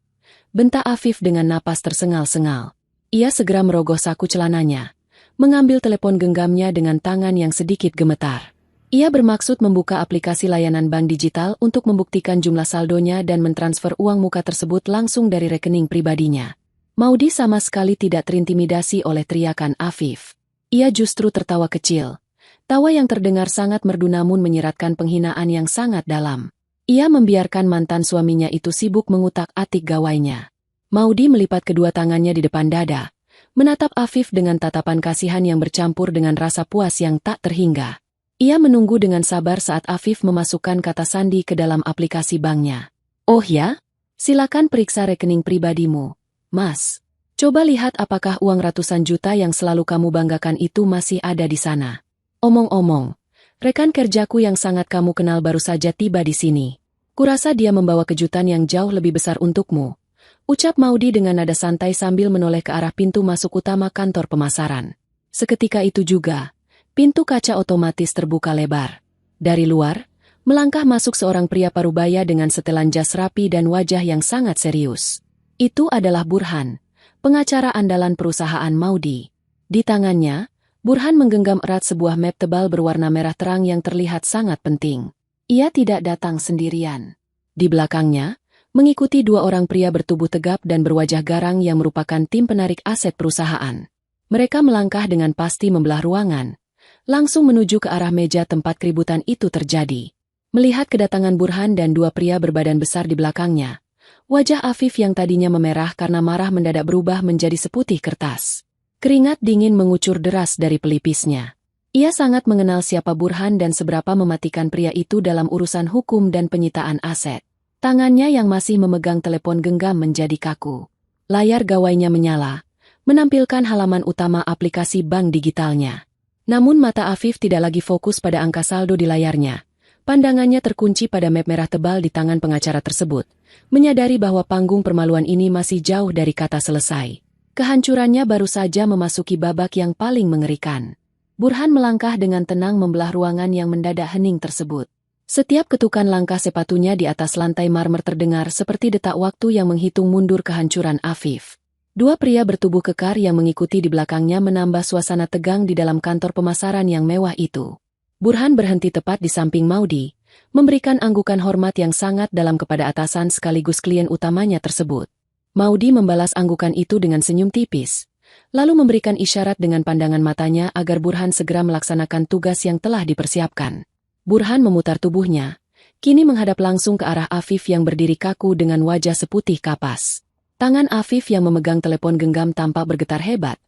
Bentak Afif dengan napas tersengal-sengal. Ia segera merogoh saku celananya, mengambil telepon genggamnya dengan tangan yang sedikit gemetar. Ia bermaksud membuka aplikasi layanan bank digital untuk membuktikan jumlah saldonya dan mentransfer uang muka tersebut langsung dari rekening pribadinya. Maudi sama sekali tidak terintimidasi oleh teriakan Afif. Ia justru tertawa kecil. Tawa yang terdengar sangat merdu namun menyiratkan penghinaan yang sangat dalam. Ia membiarkan mantan suaminya itu sibuk mengutak-atik gawainya. Maudi melipat kedua tangannya di depan dada, menatap Afif dengan tatapan kasihan yang bercampur dengan rasa puas yang tak terhingga. Ia menunggu dengan sabar saat Afif memasukkan kata sandi ke dalam aplikasi banknya. Oh ya? Silakan periksa rekening pribadimu, Mas. Coba lihat apakah uang ratusan juta yang selalu kamu banggakan itu masih ada di sana. Omong-omong, rekan kerjaku yang sangat kamu kenal baru saja tiba di sini. Kurasa dia membawa kejutan yang jauh lebih besar untukmu, ucap Maudi dengan nada santai sambil menoleh ke arah pintu masuk utama kantor pemasaran. Seketika itu juga, pintu kaca otomatis terbuka lebar. Dari luar, melangkah masuk seorang pria parubaya dengan setelan jas rapi dan wajah yang sangat serius. Itu adalah Burhan, pengacara andalan perusahaan Maudi. Di tangannya, Burhan menggenggam erat sebuah map tebal berwarna merah terang yang terlihat sangat penting. Ia tidak datang sendirian. Di belakangnya, mengikuti dua orang pria bertubuh tegap dan berwajah garang yang merupakan tim penarik aset perusahaan. Mereka melangkah dengan pasti membelah ruangan, langsung menuju ke arah meja tempat keributan itu terjadi. Melihat kedatangan Burhan dan dua pria berbadan besar di belakangnya, wajah Afif yang tadinya memerah karena marah mendadak berubah menjadi seputih kertas. Keringat dingin mengucur deras dari pelipisnya. Ia sangat mengenal siapa Burhan dan seberapa mematikan pria itu dalam urusan hukum dan penyitaan aset. Tangannya yang masih memegang telepon genggam menjadi kaku. Layar gawainya menyala, menampilkan halaman utama aplikasi bank digitalnya. Namun mata Afif tidak lagi fokus pada angka saldo di layarnya. Pandangannya terkunci pada map merah tebal di tangan pengacara tersebut, menyadari bahwa panggung permaluan ini masih jauh dari kata selesai. Kehancurannya baru saja memasuki babak yang paling mengerikan. Burhan melangkah dengan tenang membelah ruangan yang mendadak hening tersebut. Setiap ketukan langkah sepatunya di atas lantai marmer terdengar seperti detak waktu yang menghitung mundur kehancuran Afif. Dua pria bertubuh kekar yang mengikuti di belakangnya menambah suasana tegang di dalam kantor pemasaran yang mewah itu. Burhan berhenti tepat di samping Maudi, memberikan anggukan hormat yang sangat dalam kepada atasan sekaligus klien utamanya tersebut. Maudi membalas anggukan itu dengan senyum tipis, lalu memberikan isyarat dengan pandangan matanya agar Burhan segera melaksanakan tugas yang telah dipersiapkan. Burhan memutar tubuhnya, kini menghadap langsung ke arah Afif yang berdiri kaku dengan wajah seputih kapas. Tangan Afif yang memegang telepon genggam tampak bergetar hebat,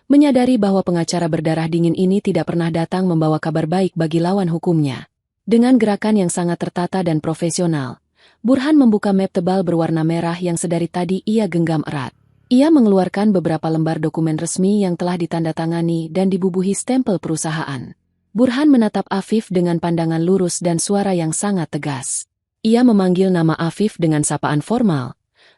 menyadari bahwa pengacara berdarah dingin ini tidak pernah datang membawa kabar baik bagi lawan hukumnya. Dengan gerakan yang sangat tertata dan profesional, Burhan membuka map tebal berwarna merah yang sedari tadi ia genggam erat. Ia mengeluarkan beberapa lembar dokumen resmi yang telah ditandatangani dan dibubuhi stempel perusahaan. Burhan menatap Afif dengan pandangan lurus dan suara yang sangat tegas. Ia memanggil nama Afif dengan sapaan formal,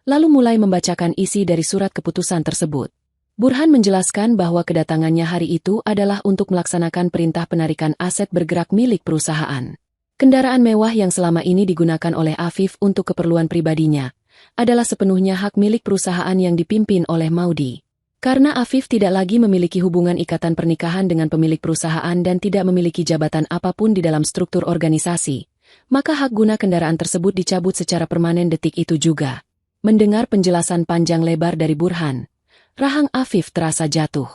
lalu mulai membacakan isi dari surat keputusan tersebut. Burhan menjelaskan bahwa kedatangannya hari itu adalah untuk melaksanakan perintah penarikan aset bergerak milik perusahaan. Kendaraan mewah yang selama ini digunakan oleh Afif untuk keperluan pribadinya adalah sepenuhnya hak milik perusahaan yang dipimpin oleh Maudi. Karena Afif tidak lagi memiliki hubungan ikatan pernikahan dengan pemilik perusahaan dan tidak memiliki jabatan apapun di dalam struktur organisasi, maka hak guna kendaraan tersebut dicabut secara permanen detik itu juga. Mendengar penjelasan panjang lebar dari Burhan, rahang Afif terasa jatuh.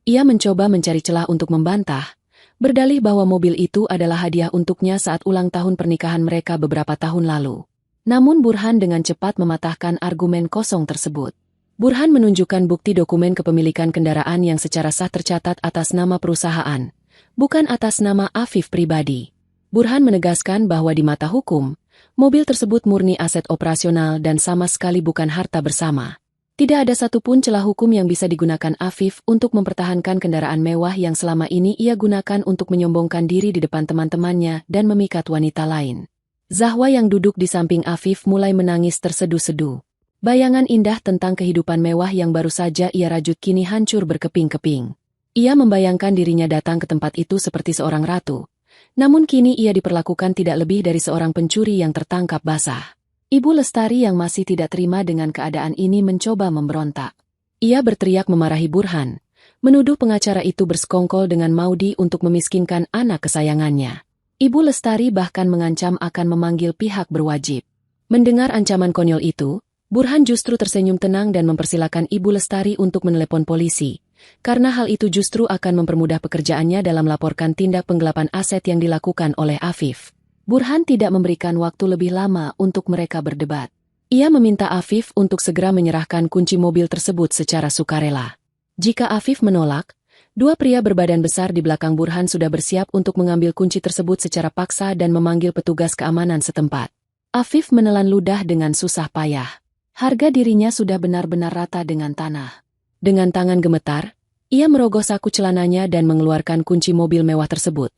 Ia mencoba mencari celah untuk membantah, berdalih bahwa mobil itu adalah hadiah untuknya saat ulang tahun pernikahan mereka beberapa tahun lalu. Namun Burhan dengan cepat mematahkan argumen kosong tersebut. Burhan menunjukkan bukti dokumen kepemilikan kendaraan yang secara sah tercatat atas nama perusahaan, bukan atas nama Afif pribadi. Burhan menegaskan bahwa di mata hukum, mobil tersebut murni aset operasional dan sama sekali bukan harta bersama. Tidak ada satupun celah hukum yang bisa digunakan Afif untuk mempertahankan kendaraan mewah yang selama ini ia gunakan untuk menyombongkan diri di depan teman-temannya dan memikat wanita lain. Zahwa yang duduk di samping Afif mulai menangis terseduh-seduh. Bayangan indah tentang kehidupan mewah yang baru saja ia rajut kini hancur berkeping-keping. Ia membayangkan dirinya datang ke tempat itu seperti seorang ratu. Namun kini ia diperlakukan tidak lebih dari seorang pencuri yang tertangkap basah. Ibu Lestari yang masih tidak terima dengan keadaan ini mencoba memberontak. Ia berteriak memarahi Burhan, menuduh pengacara itu bersekongkol dengan Maudi untuk memiskinkan anak kesayangannya. Ibu Lestari bahkan mengancam akan memanggil pihak berwajib. Mendengar ancaman konyol itu, Burhan justru tersenyum tenang dan mempersilakan Ibu Lestari untuk menelepon polisi, karena hal itu justru akan mempermudah pekerjaannya dalam melaporkan tindak penggelapan aset yang dilakukan oleh Afif. Burhan tidak memberikan waktu lebih lama untuk mereka berdebat. Ia meminta Afif untuk segera menyerahkan kunci mobil tersebut secara sukarela. Jika Afif menolak, dua pria berbadan besar di belakang Burhan sudah bersiap untuk mengambil kunci tersebut secara paksa dan memanggil petugas keamanan setempat. Afif menelan ludah dengan susah payah. Harga dirinya sudah benar-benar rata dengan tanah. Dengan tangan gemetar, ia merogoh saku celananya dan mengeluarkan kunci mobil mewah tersebut,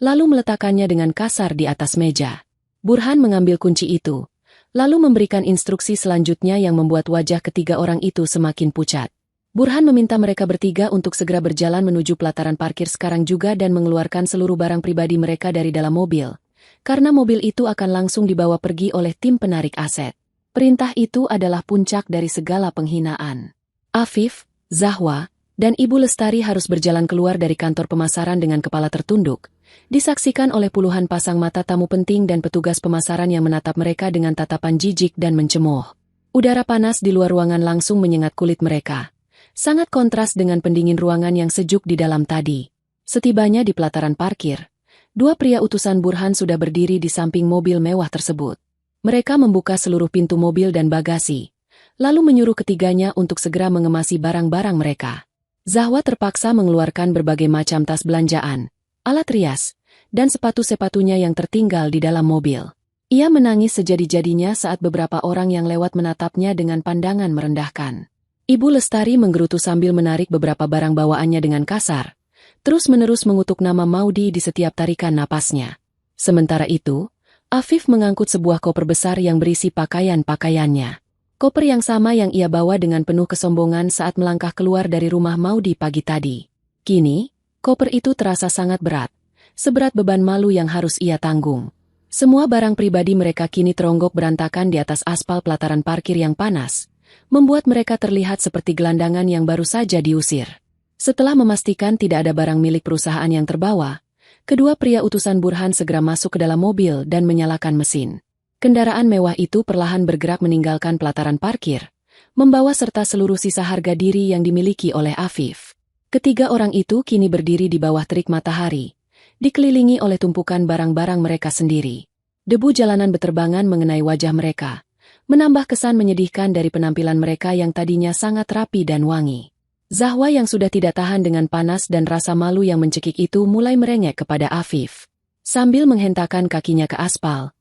lalu meletakkannya dengan kasar di atas meja. Burhan mengambil kunci itu, lalu memberikan instruksi selanjutnya yang membuat wajah ketiga orang itu semakin pucat. Burhan meminta mereka bertiga untuk segera berjalan menuju pelataran parkir sekarang juga dan mengeluarkan seluruh barang pribadi mereka dari dalam mobil, karena mobil itu akan langsung dibawa pergi oleh tim penarik aset. Perintah itu adalah puncak dari segala penghinaan. Afif, Zahwa, dan Ibu Lestari harus berjalan keluar dari kantor pemasaran dengan kepala tertunduk, disaksikan oleh puluhan pasang mata tamu penting dan petugas pemasaran yang menatap mereka dengan tatapan jijik dan mencemooh. Udara panas di luar ruangan langsung menyengat kulit mereka. Sangat kontras dengan pendingin ruangan yang sejuk di dalam tadi. Setibanya di pelataran parkir, dua pria utusan Burhan sudah berdiri di samping mobil mewah tersebut. Mereka membuka seluruh pintu mobil dan bagasi, lalu menyuruh ketiganya untuk segera mengemasi barang-barang mereka. Zahwa terpaksa mengeluarkan berbagai macam tas belanjaan, alat rias, dan sepatu-sepatunya yang tertinggal di dalam mobil. Ia menangis sejadi-jadinya saat beberapa orang yang lewat menatapnya dengan pandangan merendahkan. Ibu Lestari menggerutu sambil menarik beberapa barang bawaannya dengan kasar, terus-menerus mengutuk nama Maudi di setiap tarikan napasnya. Sementara itu, Afif mengangkut sebuah koper besar yang berisi pakaian-pakaiannya. Koper yang sama yang ia bawa dengan penuh kesombongan saat melangkah keluar dari rumah Maudi pagi tadi. Kini, koper itu terasa sangat berat, seberat beban malu yang harus ia tanggung. Semua barang pribadi mereka kini teronggok berantakan di atas aspal pelataran parkir yang panas, membuat mereka terlihat seperti gelandangan yang baru saja diusir. Setelah memastikan tidak ada barang milik perusahaan yang terbawa, kedua pria utusan Burhan segera masuk ke dalam mobil dan menyalakan mesin. Kendaraan mewah itu perlahan bergerak meninggalkan pelataran parkir, membawa serta seluruh sisa harga diri yang dimiliki oleh Afif. Ketiga orang itu kini berdiri di bawah terik matahari, dikelilingi oleh tumpukan barang-barang mereka sendiri. Debu jalanan beterbangan mengenai wajah mereka, menambah kesan menyedihkan dari penampilan mereka yang tadinya sangat rapi dan wangi. Zahwa yang sudah tidak tahan dengan panas dan rasa malu yang mencekik itu mulai merengek kepada Afif. Sambil menghentakkan kakinya ke aspal,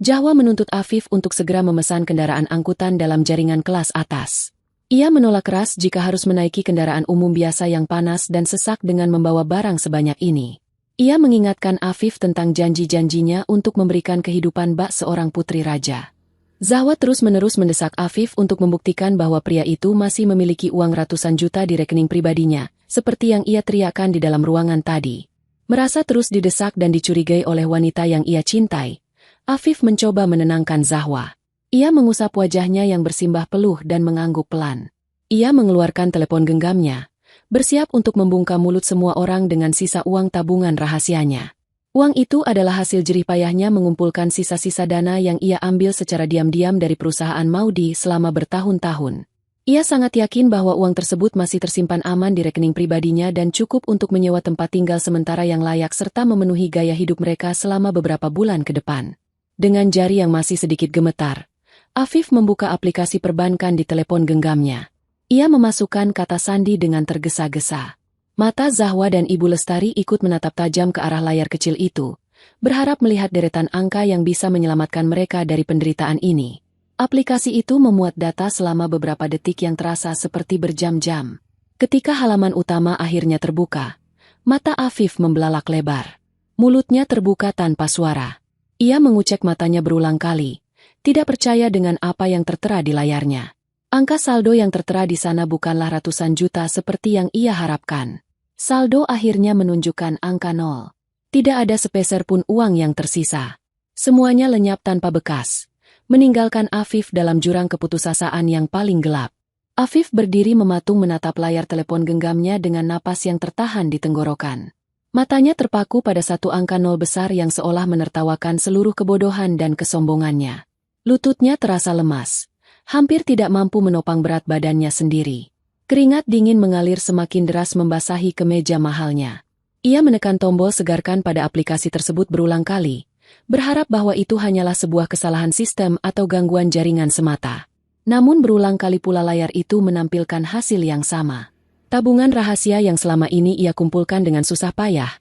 Zahwa menuntut Afif untuk segera memesan kendaraan angkutan dalam jaringan kelas atas. Ia menolak keras jika harus menaiki kendaraan umum biasa yang panas dan sesak dengan membawa barang sebanyak ini. Ia mengingatkan Afif tentang janji-janjinya untuk memberikan kehidupan bak seorang putri raja. Zahwa terus-menerus mendesak Afif untuk membuktikan bahwa pria itu masih memiliki uang ratusan juta di rekening pribadinya, seperti yang ia teriakkan di dalam ruangan tadi. Merasa terus didesak dan dicurigai oleh wanita yang ia cintai, Afif mencoba menenangkan Zahwa. Ia mengusap wajahnya yang bersimbah peluh dan mengangguk pelan. Ia mengeluarkan telepon genggamnya, bersiap untuk membungkam mulut semua orang dengan sisa uang tabungan rahasianya. Uang itu adalah hasil jerih payahnya mengumpulkan sisa-sisa dana yang ia ambil secara diam-diam dari perusahaan Maudi selama bertahun-tahun. Ia sangat yakin bahwa uang tersebut masih tersimpan aman di rekening pribadinya dan cukup untuk menyewa tempat tinggal sementara yang layak serta memenuhi gaya hidup mereka selama beberapa bulan ke depan. Dengan jari yang masih sedikit gemetar, Afif membuka aplikasi perbankan di telepon genggamnya. Ia memasukkan kata sandi dengan tergesa-gesa. Mata Zahwa dan Ibu Lestari ikut menatap tajam ke arah layar kecil itu, berharap melihat deretan angka yang bisa menyelamatkan mereka dari penderitaan ini. Aplikasi itu memuat data selama beberapa detik yang terasa seperti berjam-jam. Ketika halaman utama akhirnya terbuka, mata Afif membelalak lebar. Mulutnya terbuka tanpa suara. Ia mengucek matanya berulang kali, tidak percaya dengan apa yang tertera di layarnya. Angka saldo yang tertera di sana bukanlah ratusan juta seperti yang ia harapkan. Saldo akhirnya menunjukkan angka 0. Tidak ada sepeser pun uang yang tersisa. Semuanya lenyap tanpa bekas, meninggalkan Afif dalam jurang keputusasaan yang paling gelap. Afif berdiri mematung menatap layar telepon genggamnya dengan napas yang tertahan di tenggorokan. Matanya terpaku pada satu angka 0 besar yang seolah menertawakan seluruh kebodohan dan kesombongannya. Lututnya terasa lemas, hampir tidak mampu menopang berat badannya sendiri. Keringat dingin mengalir semakin deras membasahi kemeja mahalnya. Ia menekan tombol segarkan pada aplikasi tersebut berulang kali, berharap bahwa itu hanyalah sebuah kesalahan sistem atau gangguan jaringan semata. Namun berulang kali pula layar itu menampilkan hasil yang sama. Tabungan rahasia yang selama ini ia kumpulkan dengan susah payah,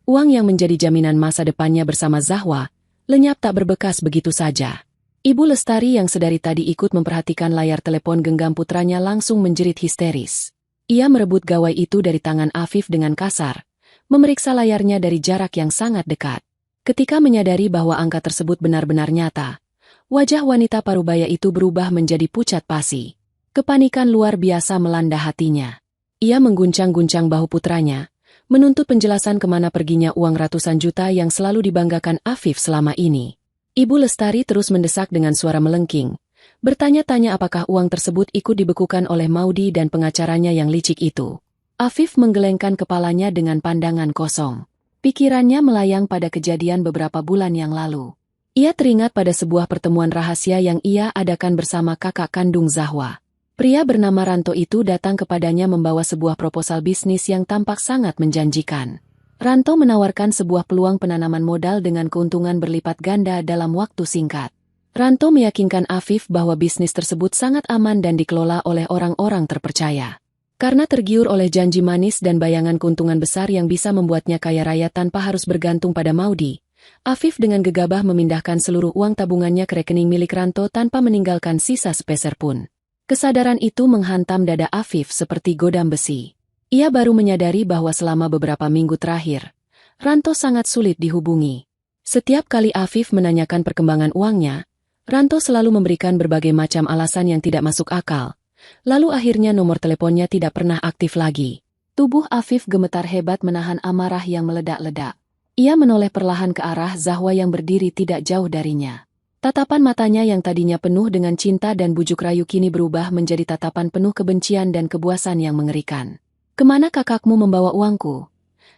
uang yang menjadi jaminan masa depannya bersama Zahwa, lenyap tak berbekas begitu saja. Ibu Lestari yang sedari tadi ikut memperhatikan layar telepon genggam putranya langsung menjerit histeris. Ia merebut gawai itu dari tangan Afif dengan kasar, memeriksa layarnya dari jarak yang sangat dekat. Ketika menyadari bahwa angka tersebut benar-benar nyata, wajah wanita parubaya itu berubah menjadi pucat pasi. Kepanikan luar biasa melanda hatinya. Ia mengguncang-guncang bahu putranya, menuntut penjelasan kemana perginya uang ratusan juta yang selalu dibanggakan Afif selama ini. Ibu Lestari terus mendesak dengan suara melengking, bertanya-tanya apakah uang tersebut ikut dibekukan oleh Maudi dan pengacaranya yang licik itu. Afif menggelengkan kepalanya dengan pandangan kosong. Pikirannya melayang pada kejadian beberapa bulan yang lalu. Ia teringat pada sebuah pertemuan rahasia yang ia adakan bersama kakak kandung Zahwa. Pria bernama Ranto itu datang kepadanya membawa sebuah proposal bisnis yang tampak sangat menjanjikan. Ranto menawarkan sebuah peluang penanaman modal dengan keuntungan berlipat ganda dalam waktu singkat. Ranto meyakinkan Afif bahwa bisnis tersebut sangat aman dan dikelola oleh orang-orang terpercaya. Karena tergiur oleh janji manis dan bayangan keuntungan besar yang bisa membuatnya kaya raya tanpa harus bergantung pada Maudi, Afif dengan gegabah memindahkan seluruh uang tabungannya ke rekening milik Ranto tanpa meninggalkan sisa sepeser pun. Kesadaran itu menghantam dada Afif seperti godam besi. Ia baru menyadari bahwa selama beberapa minggu terakhir, Ranto sangat sulit dihubungi. Setiap kali Afif menanyakan perkembangan uangnya, Ranto selalu memberikan berbagai macam alasan yang tidak masuk akal. Lalu akhirnya nomor teleponnya tidak pernah aktif lagi. Tubuh Afif gemetar hebat menahan amarah yang meledak-ledak. Ia menoleh perlahan ke arah Zahwa yang berdiri tidak jauh darinya. Tatapan matanya yang tadinya penuh dengan cinta dan bujuk rayu kini berubah menjadi tatapan penuh kebencian dan kebuasan yang mengerikan. "Kemana kakakmu membawa uangku?"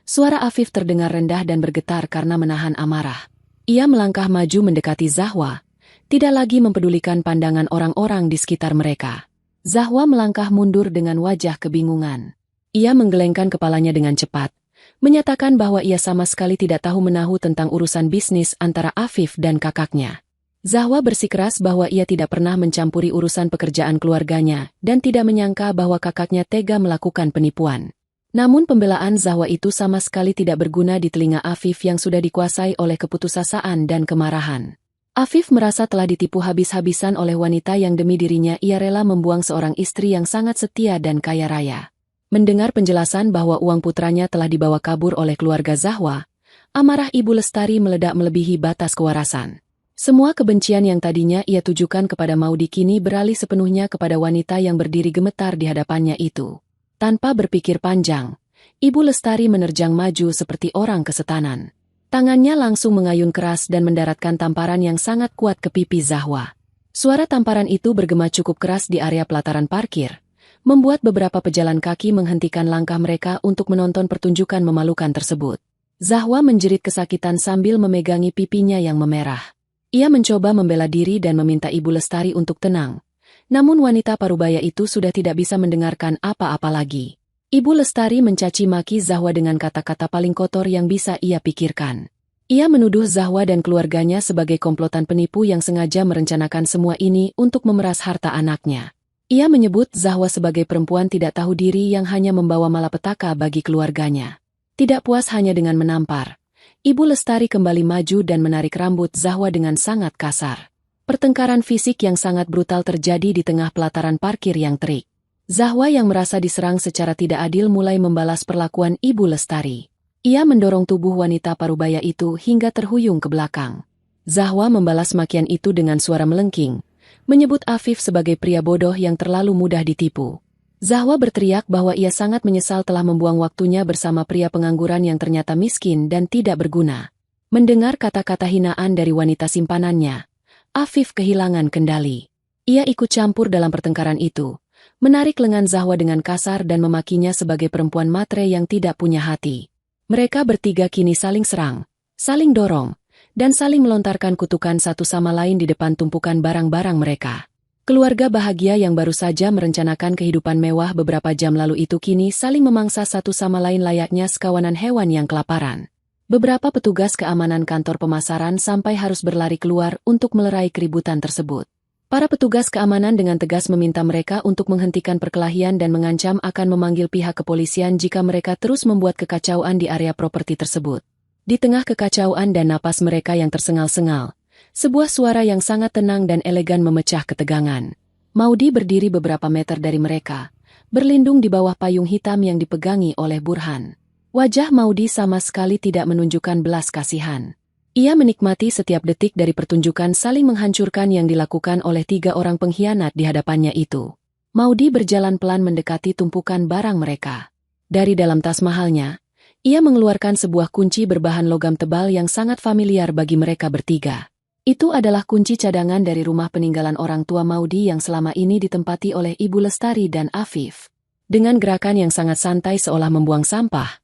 Suara Afif terdengar rendah dan bergetar karena menahan amarah. Ia melangkah maju mendekati Zahwa, tidak lagi mempedulikan pandangan orang-orang di sekitar mereka. Zahwa melangkah mundur dengan wajah kebingungan. Ia menggelengkan kepalanya dengan cepat, menyatakan bahwa ia sama sekali tidak tahu menahu tentang urusan bisnis antara Afif dan kakaknya. Zahwa bersikeras bahwa ia tidak pernah mencampuri urusan pekerjaan keluarganya dan tidak menyangka bahwa kakaknya tega melakukan penipuan. Namun pembelaan Zahwa itu sama sekali tidak berguna di telinga Afif yang sudah dikuasai oleh keputusasaan dan kemarahan. Afif merasa telah ditipu habis-habisan oleh wanita yang demi dirinya ia rela membuang seorang istri yang sangat setia dan kaya raya. Mendengar penjelasan bahwa uang putranya telah dibawa kabur oleh keluarga Zahwa, amarah Ibu Lestari meledak melebihi batas kewarasan. Semua kebencian yang tadinya ia tujukan kepada Maudi kini beralih sepenuhnya kepada wanita yang berdiri gemetar di hadapannya itu. Tanpa berpikir panjang, Ibu Lestari menerjang maju seperti orang kesetanan. Tangannya langsung mengayun keras dan mendaratkan tamparan yang sangat kuat ke pipi Zahwa. Suara tamparan itu bergema cukup keras di area pelataran parkir, membuat beberapa pejalan kaki menghentikan langkah mereka untuk menonton pertunjukan memalukan tersebut. Zahwa menjerit kesakitan sambil memegangi pipinya yang memerah. Ia mencoba membela diri dan meminta Ibu Lestari untuk tenang. Namun wanita parubaya itu sudah tidak bisa mendengarkan apa-apa lagi. Ibu Lestari mencaci maki Zahwa dengan kata-kata paling kotor yang bisa ia pikirkan. Ia menuduh Zahwa dan keluarganya sebagai komplotan penipu yang sengaja merencanakan semua ini untuk memeras harta anaknya. Ia menyebut Zahwa sebagai perempuan tidak tahu diri yang hanya membawa malapetaka bagi keluarganya. Tidak puas hanya dengan menampar, Ibu Lestari kembali maju dan menarik rambut Zahwa dengan sangat kasar. Pertengkaran fisik yang sangat brutal terjadi di tengah pelataran parkir yang terik. Zahwa yang merasa diserang secara tidak adil mulai membalas perlakuan Ibu Lestari. Ia mendorong tubuh wanita parubaya itu hingga terhuyung ke belakang. Zahwa membalas makian itu dengan suara melengking, menyebut Afif sebagai pria bodoh yang terlalu mudah ditipu. Zahwa berteriak bahwa ia sangat menyesal telah membuang waktunya bersama pria pengangguran yang ternyata miskin dan tidak berguna. Mendengar kata-kata hinaan dari wanita simpanannya, Afif kehilangan kendali. Ia ikut campur dalam pertengkaran itu, menarik lengan Zahwa dengan kasar dan memakinya sebagai perempuan matre yang tidak punya hati. Mereka bertiga kini saling serang, saling dorong, dan saling melontarkan kutukan satu sama lain di depan tumpukan barang-barang mereka. Keluarga bahagia yang baru saja merencanakan kehidupan mewah beberapa jam lalu itu kini saling memangsa satu sama lain layaknya sekawanan hewan yang kelaparan. Beberapa petugas keamanan kantor pemasaran sampai harus berlari keluar untuk melerai keributan tersebut. Para petugas keamanan dengan tegas meminta mereka untuk menghentikan perkelahian dan mengancam akan memanggil pihak kepolisian jika mereka terus membuat kekacauan di area properti tersebut. Di tengah kekacauan dan napas mereka yang tersengal-sengal, sebuah suara yang sangat tenang dan elegan memecah ketegangan. Maudi berdiri beberapa meter dari mereka, berlindung di bawah payung hitam yang dipegangi oleh Burhan. Wajah Maudi sama sekali tidak menunjukkan belas kasihan. Ia menikmati setiap detik dari pertunjukan saling menghancurkan yang dilakukan oleh 3 orang pengkhianat di hadapannya itu. Maudi berjalan pelan mendekati tumpukan barang mereka. Dari dalam tas mahalnya, ia mengeluarkan sebuah kunci berbahan logam tebal yang sangat familiar bagi mereka bertiga. Itu adalah kunci cadangan dari rumah peninggalan orang tua Maudi yang selama ini ditempati oleh Ibu Lestari dan Afif. Dengan gerakan yang sangat santai seolah membuang sampah,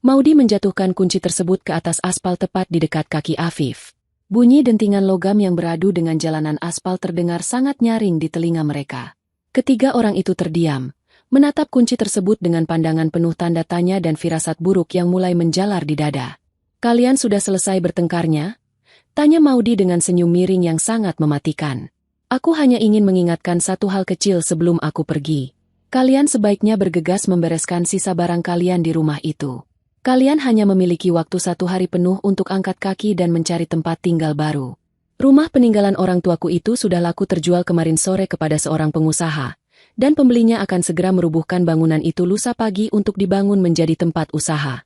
Maudi menjatuhkan kunci tersebut ke atas aspal tepat di dekat kaki Afif. Bunyi dentingan logam yang beradu dengan jalanan aspal terdengar sangat nyaring di telinga mereka. Ketiga orang itu terdiam, menatap kunci tersebut dengan pandangan penuh tanda tanya dan firasat buruk yang mulai menjalar di dada. "Kalian sudah selesai bertengkarnya?" tanya Maudi dengan senyum miring yang sangat mematikan. "Aku hanya ingin mengingatkan satu hal kecil sebelum aku pergi. Kalian sebaiknya bergegas membereskan sisa barang kalian di rumah itu. Kalian hanya memiliki waktu 1 hari penuh untuk angkat kaki dan mencari tempat tinggal baru. Rumah peninggalan orang tuaku itu sudah laku terjual kemarin sore kepada seorang pengusaha, dan pembelinya akan segera merubuhkan bangunan itu lusa pagi untuk dibangun menjadi tempat usaha."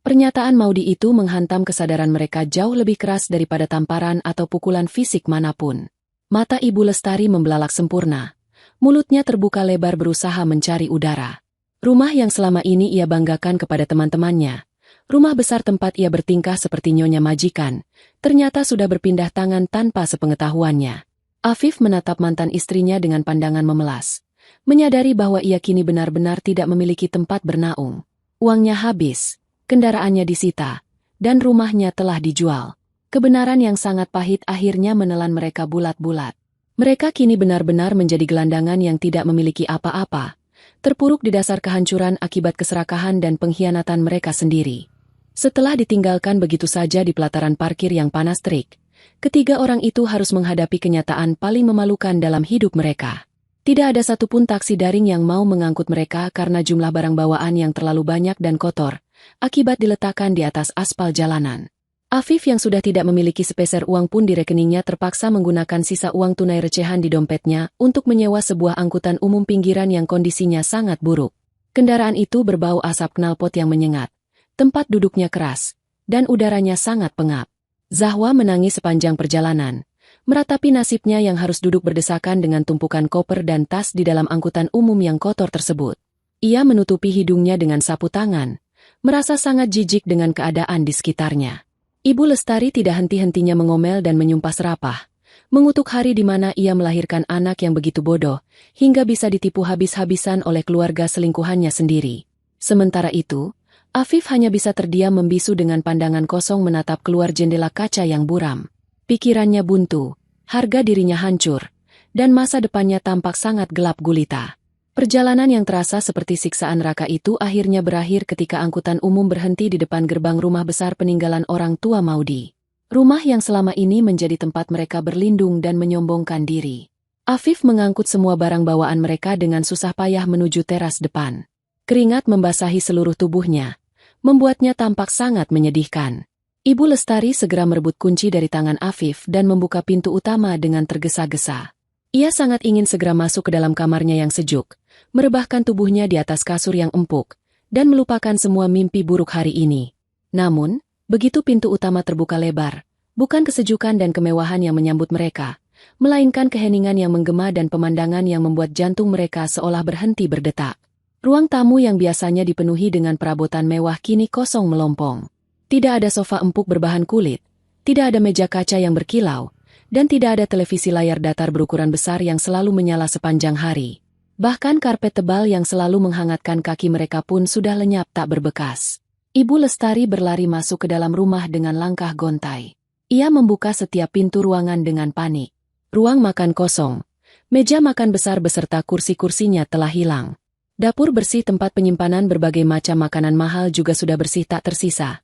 Pernyataan Maudi itu menghantam kesadaran mereka jauh lebih keras daripada tamparan atau pukulan fisik manapun. Mata Ibu Lestari membelalak sempurna. Mulutnya terbuka lebar berusaha mencari udara. Rumah yang selama ini ia banggakan kepada teman-temannya, rumah besar tempat ia bertingkah seperti nyonya majikan, ternyata sudah berpindah tangan tanpa sepengetahuannya. Afif menatap mantan istrinya dengan pandangan memelas, menyadari bahwa ia kini benar-benar tidak memiliki tempat bernaung. Uangnya habis, kendaraannya disita, dan rumahnya telah dijual. Kebenaran yang sangat pahit akhirnya menelan mereka bulat-bulat. Mereka kini benar-benar menjadi gelandangan yang tidak memiliki apa-apa, terpuruk di dasar kehancuran akibat keserakahan dan pengkhianatan mereka sendiri. Setelah ditinggalkan begitu saja di pelataran parkir yang panas terik, ketiga orang itu harus menghadapi kenyataan paling memalukan dalam hidup mereka. Tidak ada satupun taksi daring yang mau mengangkut mereka karena jumlah barang bawaan yang terlalu banyak dan kotor, akibat diletakkan di atas aspal jalanan. Afif yang sudah tidak memiliki sepeser uang pun di rekeningnya terpaksa menggunakan sisa uang tunai recehan di dompetnya untuk menyewa sebuah angkutan umum pinggiran yang kondisinya sangat buruk. Kendaraan itu berbau asap knalpot yang menyengat, tempat duduknya keras, dan udaranya sangat pengap. Zahwa menangis sepanjang perjalanan, meratapi nasibnya yang harus duduk berdesakan dengan tumpukan koper dan tas di dalam angkutan umum yang kotor tersebut. Ia menutupi hidungnya dengan sapu tangan, merasa sangat jijik dengan keadaan di sekitarnya. Ibu Lestari tidak henti-hentinya mengomel dan menyumpah serapah, mengutuk hari di mana ia melahirkan anak yang begitu bodoh, hingga bisa ditipu habis-habisan oleh keluarga selingkuhannya sendiri. Sementara itu, Afif hanya bisa terdiam membisu dengan pandangan kosong menatap keluar jendela kaca yang buram. Pikirannya buntu, harga dirinya hancur, dan masa depannya tampak sangat gelap gulita. Perjalanan yang terasa seperti siksaan neraka itu akhirnya berakhir ketika angkutan umum berhenti di depan gerbang rumah besar peninggalan orang tua Maudi. Rumah yang selama ini menjadi tempat mereka berlindung dan menyombongkan diri. Afif mengangkut semua barang bawaan mereka dengan susah payah menuju teras depan. Keringat membasahi seluruh tubuhnya, membuatnya tampak sangat menyedihkan. Ibu Lestari segera merebut kunci dari tangan Afif dan membuka pintu utama dengan tergesa-gesa. Ia sangat ingin segera masuk ke dalam kamarnya yang sejuk, merebahkan tubuhnya di atas kasur yang empuk, dan melupakan semua mimpi buruk hari ini. Namun, begitu pintu utama terbuka lebar, bukan kesejukan dan kemewahan yang menyambut mereka, melainkan keheningan yang menggema dan pemandangan yang membuat jantung mereka seolah berhenti berdetak. Ruang tamu yang biasanya dipenuhi dengan perabotan mewah kini kosong melompong. Tidak ada sofa empuk berbahan kulit, tidak ada meja kaca yang berkilau, dan tidak ada televisi layar datar berukuran besar yang selalu menyala sepanjang hari. Bahkan karpet tebal yang selalu menghangatkan kaki mereka pun sudah lenyap tak berbekas. Ibu Lestari berlari masuk ke dalam rumah dengan langkah gontai. Ia membuka setiap pintu ruangan dengan panik. Ruang makan kosong. Meja makan besar beserta kursi-kursinya telah hilang. Dapur bersih tempat penyimpanan berbagai macam makanan mahal juga sudah bersih tak tersisa.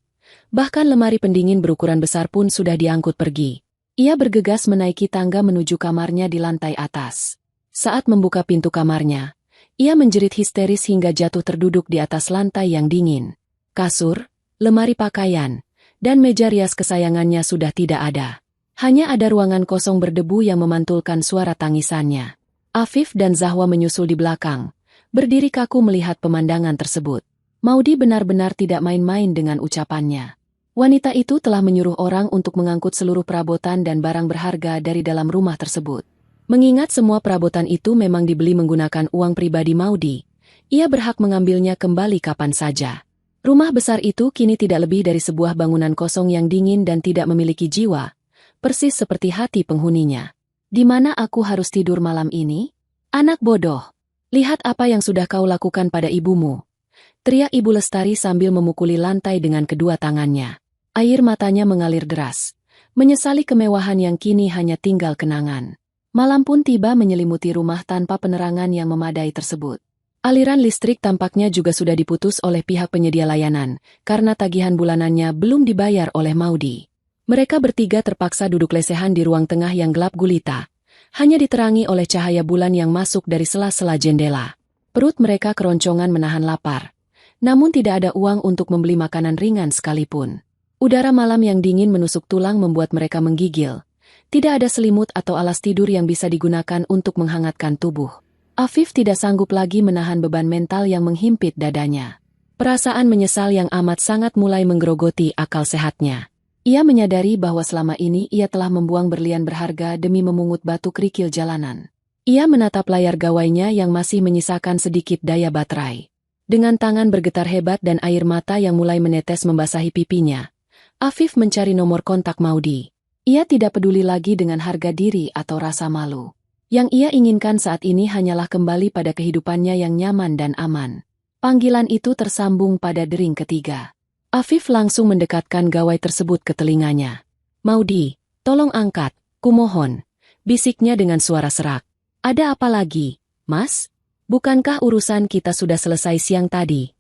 Bahkan lemari pendingin berukuran besar pun sudah diangkut pergi. Ia bergegas menaiki tangga menuju kamarnya di lantai atas. Saat membuka pintu kamarnya, ia menjerit histeris hingga jatuh terduduk di atas lantai yang dingin. Kasur, lemari pakaian, dan meja rias kesayangannya sudah tidak ada. Hanya ada ruangan kosong berdebu yang memantulkan suara tangisannya. Afif dan Zahwa menyusul di belakang, berdiri kaku melihat pemandangan tersebut. Maudi benar-benar tidak main-main dengan ucapannya. Wanita itu telah menyuruh orang untuk mengangkut seluruh perabotan dan barang berharga dari dalam rumah tersebut. Mengingat semua perabotan itu memang dibeli menggunakan uang pribadi Maudi, ia berhak mengambilnya kembali kapan saja. Rumah besar itu kini tidak lebih dari sebuah bangunan kosong yang dingin dan tidak memiliki jiwa, persis seperti hati penghuninya. Di mana aku harus tidur malam ini? Anak bodoh, lihat apa yang sudah kau lakukan pada ibumu. Teriak Ibu Lestari sambil memukuli lantai dengan kedua tangannya. Air matanya mengalir deras, menyesali kemewahan yang kini hanya tinggal kenangan. Malam pun tiba menyelimuti rumah tanpa penerangan yang memadai tersebut. Aliran listrik tampaknya juga sudah diputus oleh pihak penyedia layanan, karena tagihan bulanannya belum dibayar oleh Maudy. Mereka bertiga terpaksa duduk lesehan di ruang tengah yang gelap gulita, hanya diterangi oleh cahaya bulan yang masuk dari sela-sela jendela. Perut mereka keroncongan menahan lapar, namun tidak ada uang untuk membeli makanan ringan sekalipun. Udara malam yang dingin menusuk tulang membuat mereka menggigil. Tidak ada selimut atau alas tidur yang bisa digunakan untuk menghangatkan tubuh. Afif tidak sanggup lagi menahan beban mental yang menghimpit dadanya. Perasaan menyesal yang amat sangat mulai menggerogoti akal sehatnya. Ia menyadari bahwa selama ini ia telah membuang berlian berharga demi memungut batu kerikil jalanan. Ia menatap layar gawainya yang masih menyisakan sedikit daya baterai. Dengan tangan bergetar hebat dan air mata yang mulai menetes membasahi pipinya, Afif mencari nomor kontak Maudy. Ia tidak peduli lagi dengan harga diri atau rasa malu. Yang ia inginkan saat ini hanyalah kembali pada kehidupannya yang nyaman dan aman. Panggilan itu tersambung pada dering ketiga. Afif langsung mendekatkan gawai tersebut ke telinganya. "Maudy, tolong angkat, kumohon," bisiknya dengan suara serak. "Ada apa lagi, Mas? Bukankah urusan kita sudah selesai siang tadi?"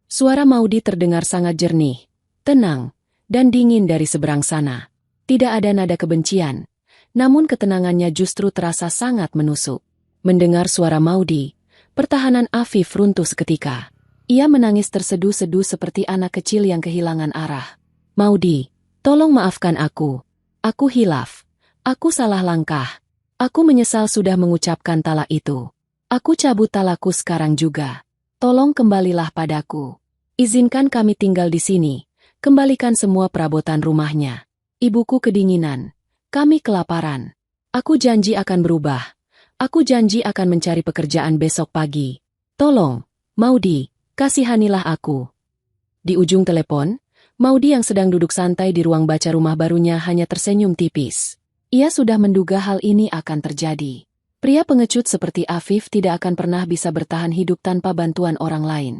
Suara Maudy terdengar sangat jernih, tenang, dan dingin dari seberang sana. Tidak ada nada kebencian, namun ketenangannya justru terasa sangat menusuk. Mendengar suara Maudy, pertahanan Afif runtuh seketika. Ia menangis terseduh-seduh seperti anak kecil yang kehilangan arah. "Maudy, tolong maafkan aku. Aku hilaf. Aku salah langkah. Aku menyesal sudah mengucapkan talak itu. Aku cabut talakku sekarang juga. Tolong kembalilah padaku. Izinkan kami tinggal di sini. Kembalikan semua perabotan rumahnya. Ibuku kedinginan. Kami kelaparan. Aku janji akan berubah. Aku janji akan mencari pekerjaan besok pagi. Tolong, Maudy. Kasihanilah aku." Di ujung telepon, Maudy yang sedang duduk santai di ruang baca rumah barunya hanya tersenyum tipis. Ia sudah menduga hal ini akan terjadi. Pria pengecut seperti Afif tidak akan pernah bisa bertahan hidup tanpa bantuan orang lain.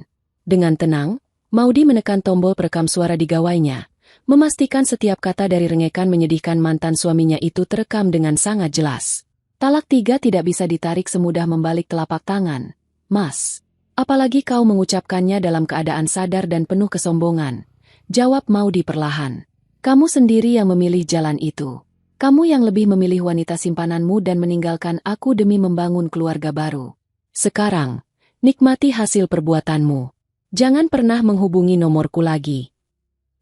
Dengan tenang, Maudy menekan tombol perekam suara di gawainya, memastikan setiap kata dari rengekan menyedihkan mantan suaminya itu terekam dengan sangat jelas. "Talak 3 tidak bisa ditarik semudah membalik telapak tangan, Mas. Apalagi kau mengucapkannya dalam keadaan sadar dan penuh kesombongan," jawab Maudy perlahan. "Kamu sendiri yang memilih jalan itu. Kamu yang lebih memilih wanita simpananmu dan meninggalkan aku demi membangun keluarga baru. Sekarang, nikmati hasil perbuatanmu. Jangan pernah menghubungi nomorku lagi."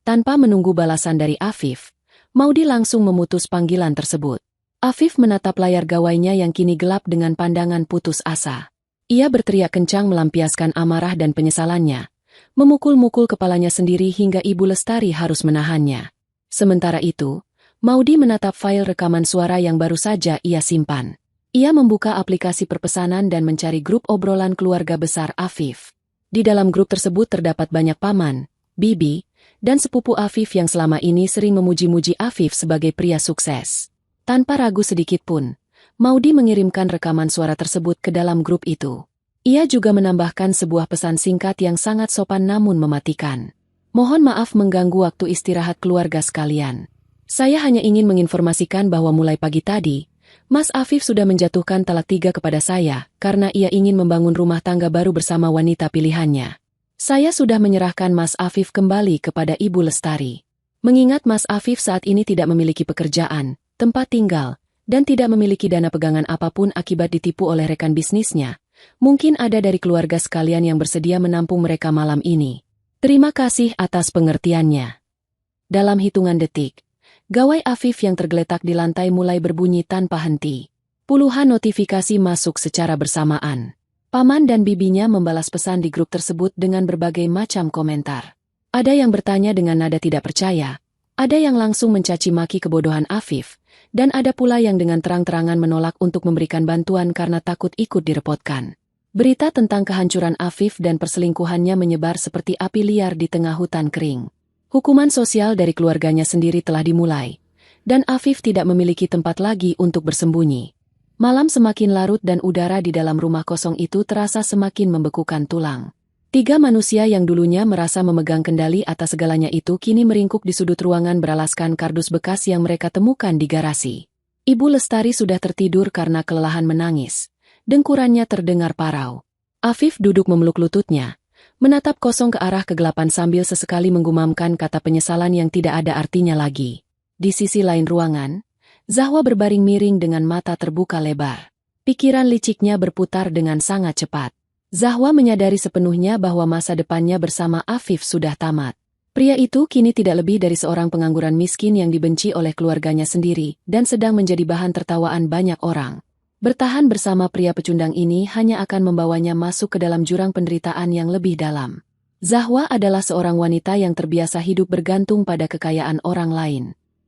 Tanpa menunggu balasan dari Afif, Maudy langsung memutus panggilan tersebut. Afif menatap layar gawainya yang kini gelap dengan pandangan putus asa. Ia berteriak kencang melampiaskan amarah dan penyesalannya, memukul-mukul kepalanya sendiri hingga Ibu Lestari harus menahannya. Sementara itu, Maudy menatap file rekaman suara yang baru saja ia simpan. Ia membuka aplikasi perpesanan dan mencari grup obrolan keluarga besar Afif. Di dalam grup tersebut terdapat banyak paman, bibi, dan sepupu Afif yang selama ini sering memuji-muji Afif sebagai pria sukses. Tanpa ragu sedikitpun, Maudy mengirimkan rekaman suara tersebut ke dalam grup itu. Ia juga menambahkan sebuah pesan singkat yang sangat sopan namun mematikan. "Mohon maaf mengganggu waktu istirahat keluarga sekalian. Saya hanya ingin menginformasikan bahwa mulai pagi tadi, Mas Afif sudah menjatuhkan talak 3 kepada saya karena ia ingin membangun rumah tangga baru bersama wanita pilihannya. Saya sudah menyerahkan Mas Afif kembali kepada Ibu Lestari. Mengingat Mas Afif saat ini tidak memiliki pekerjaan, tempat tinggal, dan tidak memiliki dana pegangan apapun akibat ditipu oleh rekan bisnisnya, mungkin ada dari keluarga sekalian yang bersedia menampung mereka malam ini. Terima kasih atas pengertiannya." Dalam hitungan detik, gawai Afif yang tergeletak di lantai mulai berbunyi tanpa henti. Puluhan notifikasi masuk secara bersamaan. Paman dan bibinya membalas pesan di grup tersebut dengan berbagai macam komentar. Ada yang bertanya dengan nada tidak percaya, ada yang langsung mencaci maki kebodohan Afif, dan ada pula yang dengan terang-terangan menolak untuk memberikan bantuan karena takut ikut direpotkan. Berita tentang kehancuran Afif dan perselingkuhannya menyebar seperti api liar di tengah hutan kering. Hukuman sosial dari keluarganya sendiri telah dimulai, dan Afif tidak memiliki tempat lagi untuk bersembunyi. Malam semakin larut dan udara di dalam rumah kosong itu terasa semakin membekukan tulang. 3 manusia yang dulunya merasa memegang kendali atas segalanya itu kini meringkuk di sudut ruangan beralaskan kardus bekas yang mereka temukan di garasi. Ibu Lestari sudah tertidur karena kelelahan menangis. Dengkurannya terdengar parau. Afif duduk memeluk lututnya, menatap kosong ke arah kegelapan sambil sesekali menggumamkan kata penyesalan yang tidak ada artinya lagi. Di sisi lain ruangan, Zahwa berbaring miring dengan mata terbuka lebar. Pikiran liciknya berputar dengan sangat cepat. Zahwa menyadari sepenuhnya bahwa masa depannya bersama Afif sudah tamat. Pria itu kini tidak lebih dari seorang pengangguran miskin yang dibenci oleh keluarganya sendiri dan sedang menjadi bahan tertawaan banyak orang. Bertahan bersama pria pecundang ini hanya akan membawanya masuk ke dalam jurang penderitaan yang lebih dalam. Zahwa adalah seorang wanita yang terbiasa hidup bergantung pada kekayaan orang lain.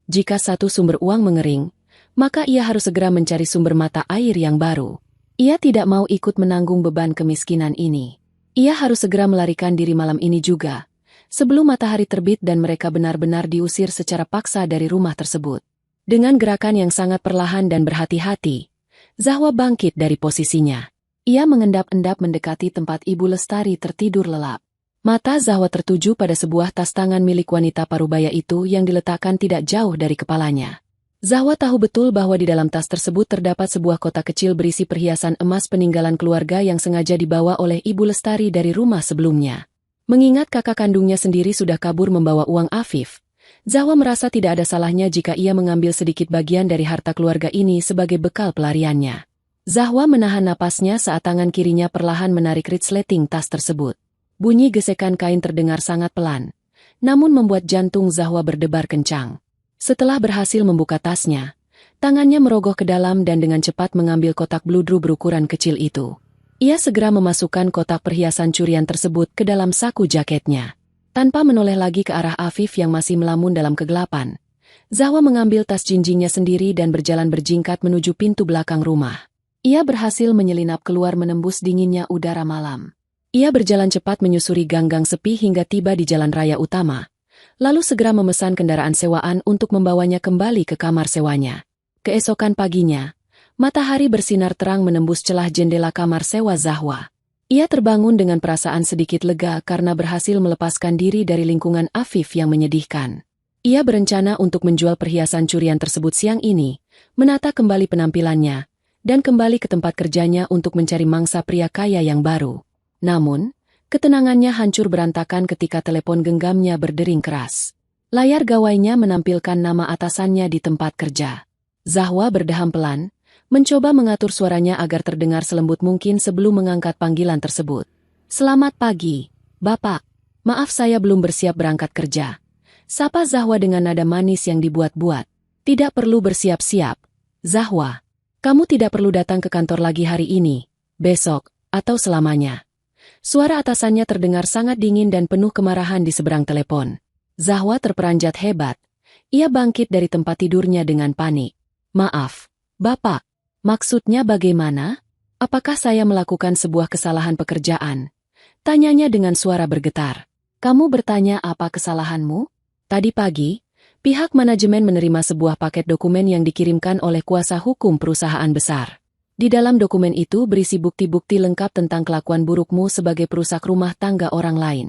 Jika satu sumber uang mengering, maka ia harus segera mencari sumber mata air yang baru. Ia tidak mau ikut menanggung beban kemiskinan ini. Ia harus segera melarikan diri malam ini juga, sebelum matahari terbit dan mereka benar-benar diusir secara paksa dari rumah tersebut. Dengan gerakan yang sangat perlahan dan berhati-hati, Zahwa bangkit dari posisinya. Ia mengendap-endap mendekati tempat Ibu Lestari tertidur lelap. Mata Zahwa tertuju pada sebuah tas tangan milik wanita parubaya itu yang diletakkan tidak jauh dari kepalanya. Zahwa tahu betul bahwa di dalam tas tersebut terdapat sebuah kotak kecil berisi perhiasan emas peninggalan keluarga yang sengaja dibawa oleh Ibu Lestari dari rumah sebelumnya. Mengingat kakak kandungnya sendiri sudah kabur membawa uang Afif, Zahwa merasa tidak ada salahnya jika ia mengambil sedikit bagian dari harta keluarga ini sebagai bekal pelariannya. Zahwa menahan napasnya saat tangan kirinya perlahan menarik resleting tas tersebut. Bunyi gesekan kain terdengar sangat pelan, namun membuat jantung Zahwa berdebar kencang. Setelah berhasil membuka tasnya, tangannya merogoh ke dalam dan dengan cepat mengambil kotak bludru berukuran kecil itu. Ia segera memasukkan kotak perhiasan curian tersebut ke dalam saku jaketnya. Tanpa menoleh lagi ke arah Afif yang masih melamun dalam kegelapan, Zahwa mengambil tas jinjingnya sendiri dan berjalan berjingkat menuju pintu belakang rumah. Ia berhasil menyelinap keluar menembus dinginnya udara malam. Ia berjalan cepat menyusuri gang-gang sepi hingga tiba di jalan raya utama. Lalu segera memesan kendaraan sewaan untuk membawanya kembali ke kamar sewanya. Keesokan paginya, matahari bersinar terang menembus celah jendela kamar sewa Zahwa. Ia terbangun dengan perasaan sedikit lega karena berhasil melepaskan diri dari lingkungan Afif yang menyedihkan. Ia berencana untuk menjual perhiasan curian tersebut siang ini, menata kembali penampilannya, dan kembali ke tempat kerjanya untuk mencari mangsa pria kaya yang baru. Namun, ketenangannya hancur berantakan ketika telepon genggamnya berdering keras. Layar gawainya menampilkan nama atasannya di tempat kerja. Zahwa berdeham pelan, mencoba mengatur suaranya agar terdengar selembut mungkin sebelum mengangkat panggilan tersebut. "Selamat pagi, Bapak. Maaf saya belum bersiap berangkat kerja." Sapa Zahwa dengan nada manis yang dibuat-buat. "Tidak perlu bersiap-siap, Zahwa. Kamu tidak perlu datang ke kantor lagi hari ini, besok, atau selamanya." Suara atasannya terdengar sangat dingin dan penuh kemarahan di seberang telepon. Zahwa terperanjat hebat. Ia bangkit dari tempat tidurnya dengan panik. "Maaf, Bapak. Maksudnya bagaimana? Apakah saya melakukan sebuah kesalahan pekerjaan?" Tanyanya dengan suara bergetar. "Kamu bertanya apa kesalahanmu? Tadi pagi, pihak manajemen menerima sebuah paket dokumen yang dikirimkan oleh kuasa hukum perusahaan besar. Di dalam dokumen itu berisi bukti-bukti lengkap tentang kelakuan burukmu sebagai perusak rumah tangga orang lain.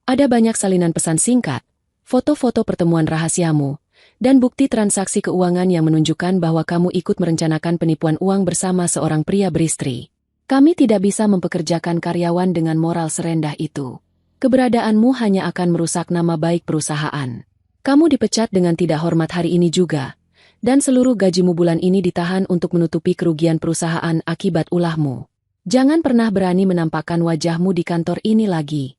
Ada banyak salinan pesan singkat, foto-foto pertemuan rahasiamu, dan bukti transaksi keuangan yang menunjukkan bahwa kamu ikut merencanakan penipuan uang bersama seorang pria beristri. Kami tidak bisa mempekerjakan karyawan dengan moral serendah itu. Keberadaanmu hanya akan merusak nama baik perusahaan. Kamu dipecat dengan tidak hormat hari ini juga. Dan seluruh gajimu bulan ini ditahan untuk menutupi kerugian perusahaan akibat ulahmu. Jangan pernah berani menampakkan wajahmu di kantor ini lagi."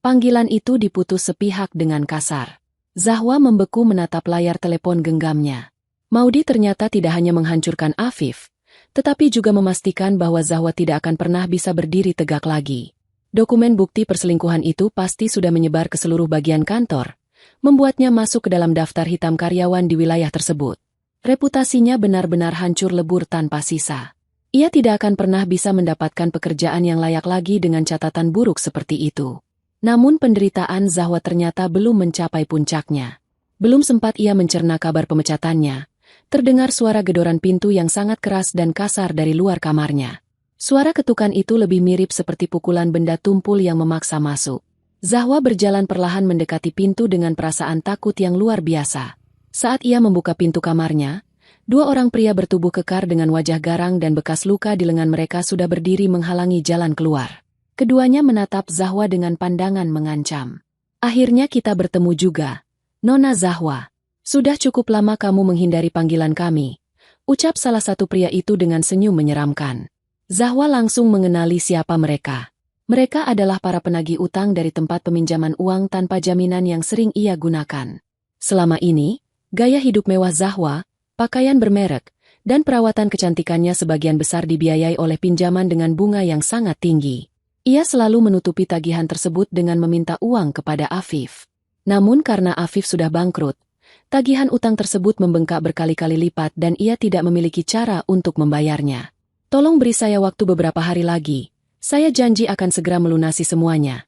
Panggilan itu diputus sepihak dengan kasar. Zahwa membeku menatap layar telepon genggamnya. Maudi ternyata tidak hanya menghancurkan Afif, tetapi juga memastikan bahwa Zahwa tidak akan pernah bisa berdiri tegak lagi. Dokumen bukti perselingkuhan itu pasti sudah menyebar ke seluruh bagian kantor, membuatnya masuk ke dalam daftar hitam karyawan di wilayah tersebut. Reputasinya benar-benar hancur lebur tanpa sisa. Ia tidak akan pernah bisa mendapatkan pekerjaan yang layak lagi dengan catatan buruk seperti itu. Namun penderitaan Zahwa ternyata belum mencapai puncaknya. Belum sempat ia mencerna kabar pemecatannya, terdengar suara gedoran pintu yang sangat keras dan kasar dari luar kamarnya. Suara ketukan itu lebih mirip seperti pukulan benda tumpul yang memaksa masuk. Zahwa berjalan perlahan mendekati pintu dengan perasaan takut yang luar biasa. Saat ia membuka pintu kamarnya, dua orang pria bertubuh kekar dengan wajah garang dan bekas luka di lengan mereka sudah berdiri menghalangi jalan keluar. Keduanya menatap Zahwa dengan pandangan mengancam. "Akhirnya kita bertemu juga, Nona Zahwa. Sudah cukup lama kamu menghindari panggilan kami," ucap salah satu pria itu dengan senyum menyeramkan. Zahwa langsung mengenali siapa mereka. Mereka adalah para penagih utang dari tempat peminjaman uang tanpa jaminan yang sering ia gunakan. Selama ini, gaya hidup mewah Zahwa, pakaian bermerek, dan perawatan kecantikannya sebagian besar dibiayai oleh pinjaman dengan bunga yang sangat tinggi. Ia selalu menutupi tagihan tersebut dengan meminta uang kepada Afif. Namun karena Afif sudah bangkrut, tagihan utang tersebut membengkak berkali-kali lipat dan ia tidak memiliki cara untuk membayarnya. "Tolong beri saya waktu beberapa hari lagi. Saya janji akan segera melunasi semuanya."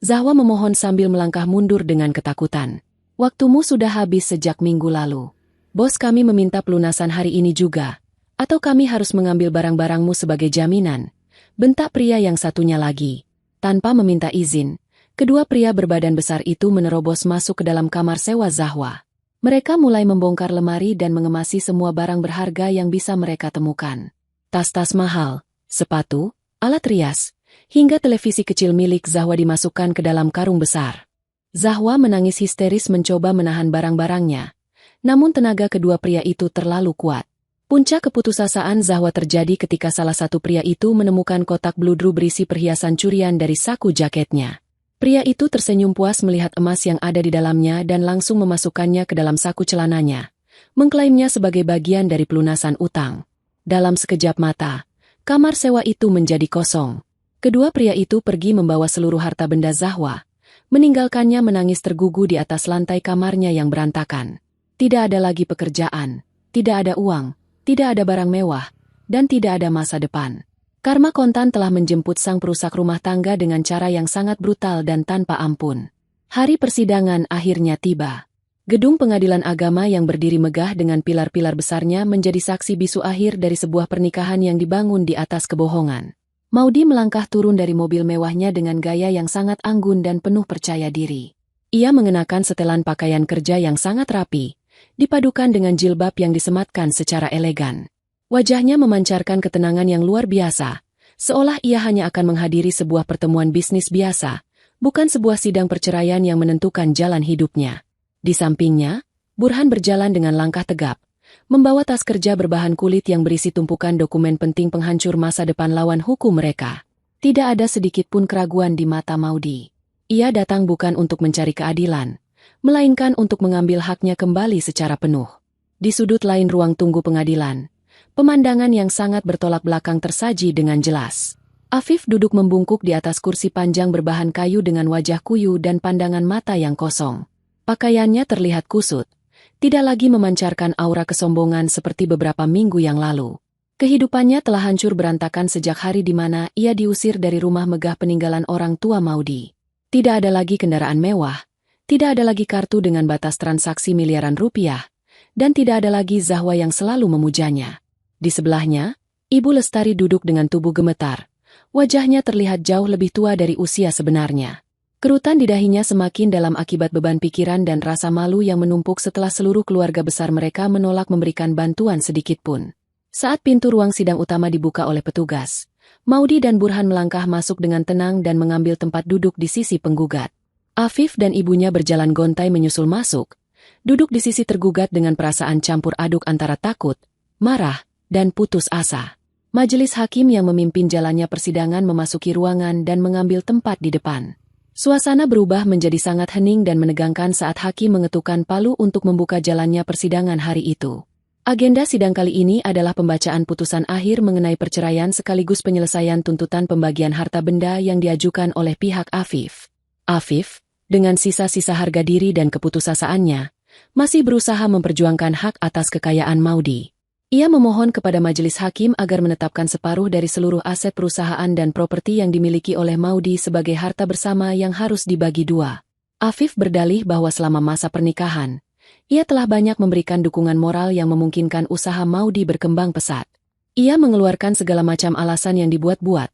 Zahwa memohon sambil melangkah mundur dengan ketakutan. "Waktumu sudah habis sejak minggu lalu. Bos kami meminta pelunasan hari ini juga. Atau kami harus mengambil barang-barangmu sebagai jaminan," bentak pria yang satunya lagi. Tanpa meminta izin, kedua pria berbadan besar itu menerobos masuk ke dalam kamar sewa Zahwa. Mereka mulai membongkar lemari dan mengemasi semua barang berharga yang bisa mereka temukan. Tas-tas mahal, sepatu, alat rias, hingga televisi kecil milik Zahwa dimasukkan ke dalam karung besar. Zahwa menangis histeris mencoba menahan barang-barangnya, namun tenaga kedua pria itu terlalu kuat. Puncak keputusasaan Zahwa terjadi ketika salah satu pria itu menemukan kotak bludru berisi perhiasan curian dari saku jaketnya. Pria itu tersenyum puas melihat emas yang ada di dalamnya dan langsung memasukkannya ke dalam saku celananya, mengklaimnya sebagai bagian dari pelunasan utang. Dalam sekejap mata, kamar sewa itu menjadi kosong. Kedua pria itu pergi membawa seluruh harta benda Zahwa, meninggalkannya menangis tergugu di atas lantai kamarnya yang berantakan. Tidak ada lagi pekerjaan, tidak ada uang, tidak ada barang mewah, dan tidak ada masa depan. Karma kontan telah menjemput sang perusak rumah tangga dengan cara yang sangat brutal dan tanpa ampun. Hari persidangan akhirnya tiba. Gedung pengadilan agama yang berdiri megah dengan pilar-pilar besarnya menjadi saksi bisu akhir dari sebuah pernikahan yang dibangun di atas kebohongan. Maudi melangkah turun dari mobil mewahnya dengan gaya yang sangat anggun dan penuh percaya diri. Ia mengenakan setelan pakaian kerja yang sangat rapi, dipadukan dengan jilbab yang disematkan secara elegan. Wajahnya memancarkan ketenangan yang luar biasa, seolah ia hanya akan menghadiri sebuah pertemuan bisnis biasa, bukan sebuah sidang perceraian yang menentukan jalan hidupnya. Di sampingnya, Burhan berjalan dengan langkah tegap, membawa tas kerja berbahan kulit yang berisi tumpukan dokumen penting penghancur masa depan lawan hukum mereka. Tidak ada sedikit pun keraguan di mata Maudi. Ia datang bukan untuk mencari keadilan, melainkan untuk mengambil haknya kembali secara penuh. Di sudut lain ruang tunggu pengadilan, pemandangan yang sangat bertolak belakang tersaji dengan jelas. Afif duduk membungkuk di atas kursi panjang berbahan kayu dengan wajah kuyu dan pandangan mata yang kosong. Pakaiannya terlihat kusut, tidak lagi memancarkan aura kesombongan seperti beberapa minggu yang lalu. Kehidupannya telah hancur berantakan sejak hari di mana ia diusir dari rumah megah peninggalan orang tua Maudi. Tidak ada lagi kendaraan mewah, tidak ada lagi kartu dengan batas transaksi miliaran rupiah, dan tidak ada lagi Zahwa yang selalu memujanya. Di sebelahnya, Ibu Lestari duduk dengan tubuh gemetar. Wajahnya terlihat jauh lebih tua dari usia sebenarnya. Kerutan di dahinya semakin dalam akibat beban pikiran dan rasa malu yang menumpuk setelah seluruh keluarga besar mereka menolak memberikan bantuan sedikitpun. Saat pintu ruang sidang utama dibuka oleh petugas, Maudi dan Burhan melangkah masuk dengan tenang dan mengambil tempat duduk di sisi penggugat. Afif dan ibunya berjalan gontai menyusul masuk, duduk di sisi tergugat dengan perasaan campur aduk antara takut, marah, dan putus asa. Majelis hakim yang memimpin jalannya persidangan memasuki ruangan dan mengambil tempat di depan. Suasana berubah menjadi sangat hening dan menegangkan saat hakim mengetukkan palu untuk membuka jalannya persidangan hari itu. Agenda sidang kali ini adalah pembacaan putusan akhir mengenai perceraian sekaligus penyelesaian tuntutan pembagian harta benda yang diajukan oleh pihak Afif. Afif, dengan sisa-sisa harga diri dan keputusasaannya, masih berusaha memperjuangkan hak atas kekayaan Maudi. Ia memohon kepada majelis hakim agar menetapkan separuh dari seluruh aset perusahaan dan properti yang dimiliki oleh Maudi sebagai harta bersama yang harus dibagi dua. Afif berdalih bahwa selama masa pernikahan, ia telah banyak memberikan dukungan moral yang memungkinkan usaha Maudi berkembang pesat. Ia mengeluarkan segala macam alasan yang dibuat-buat,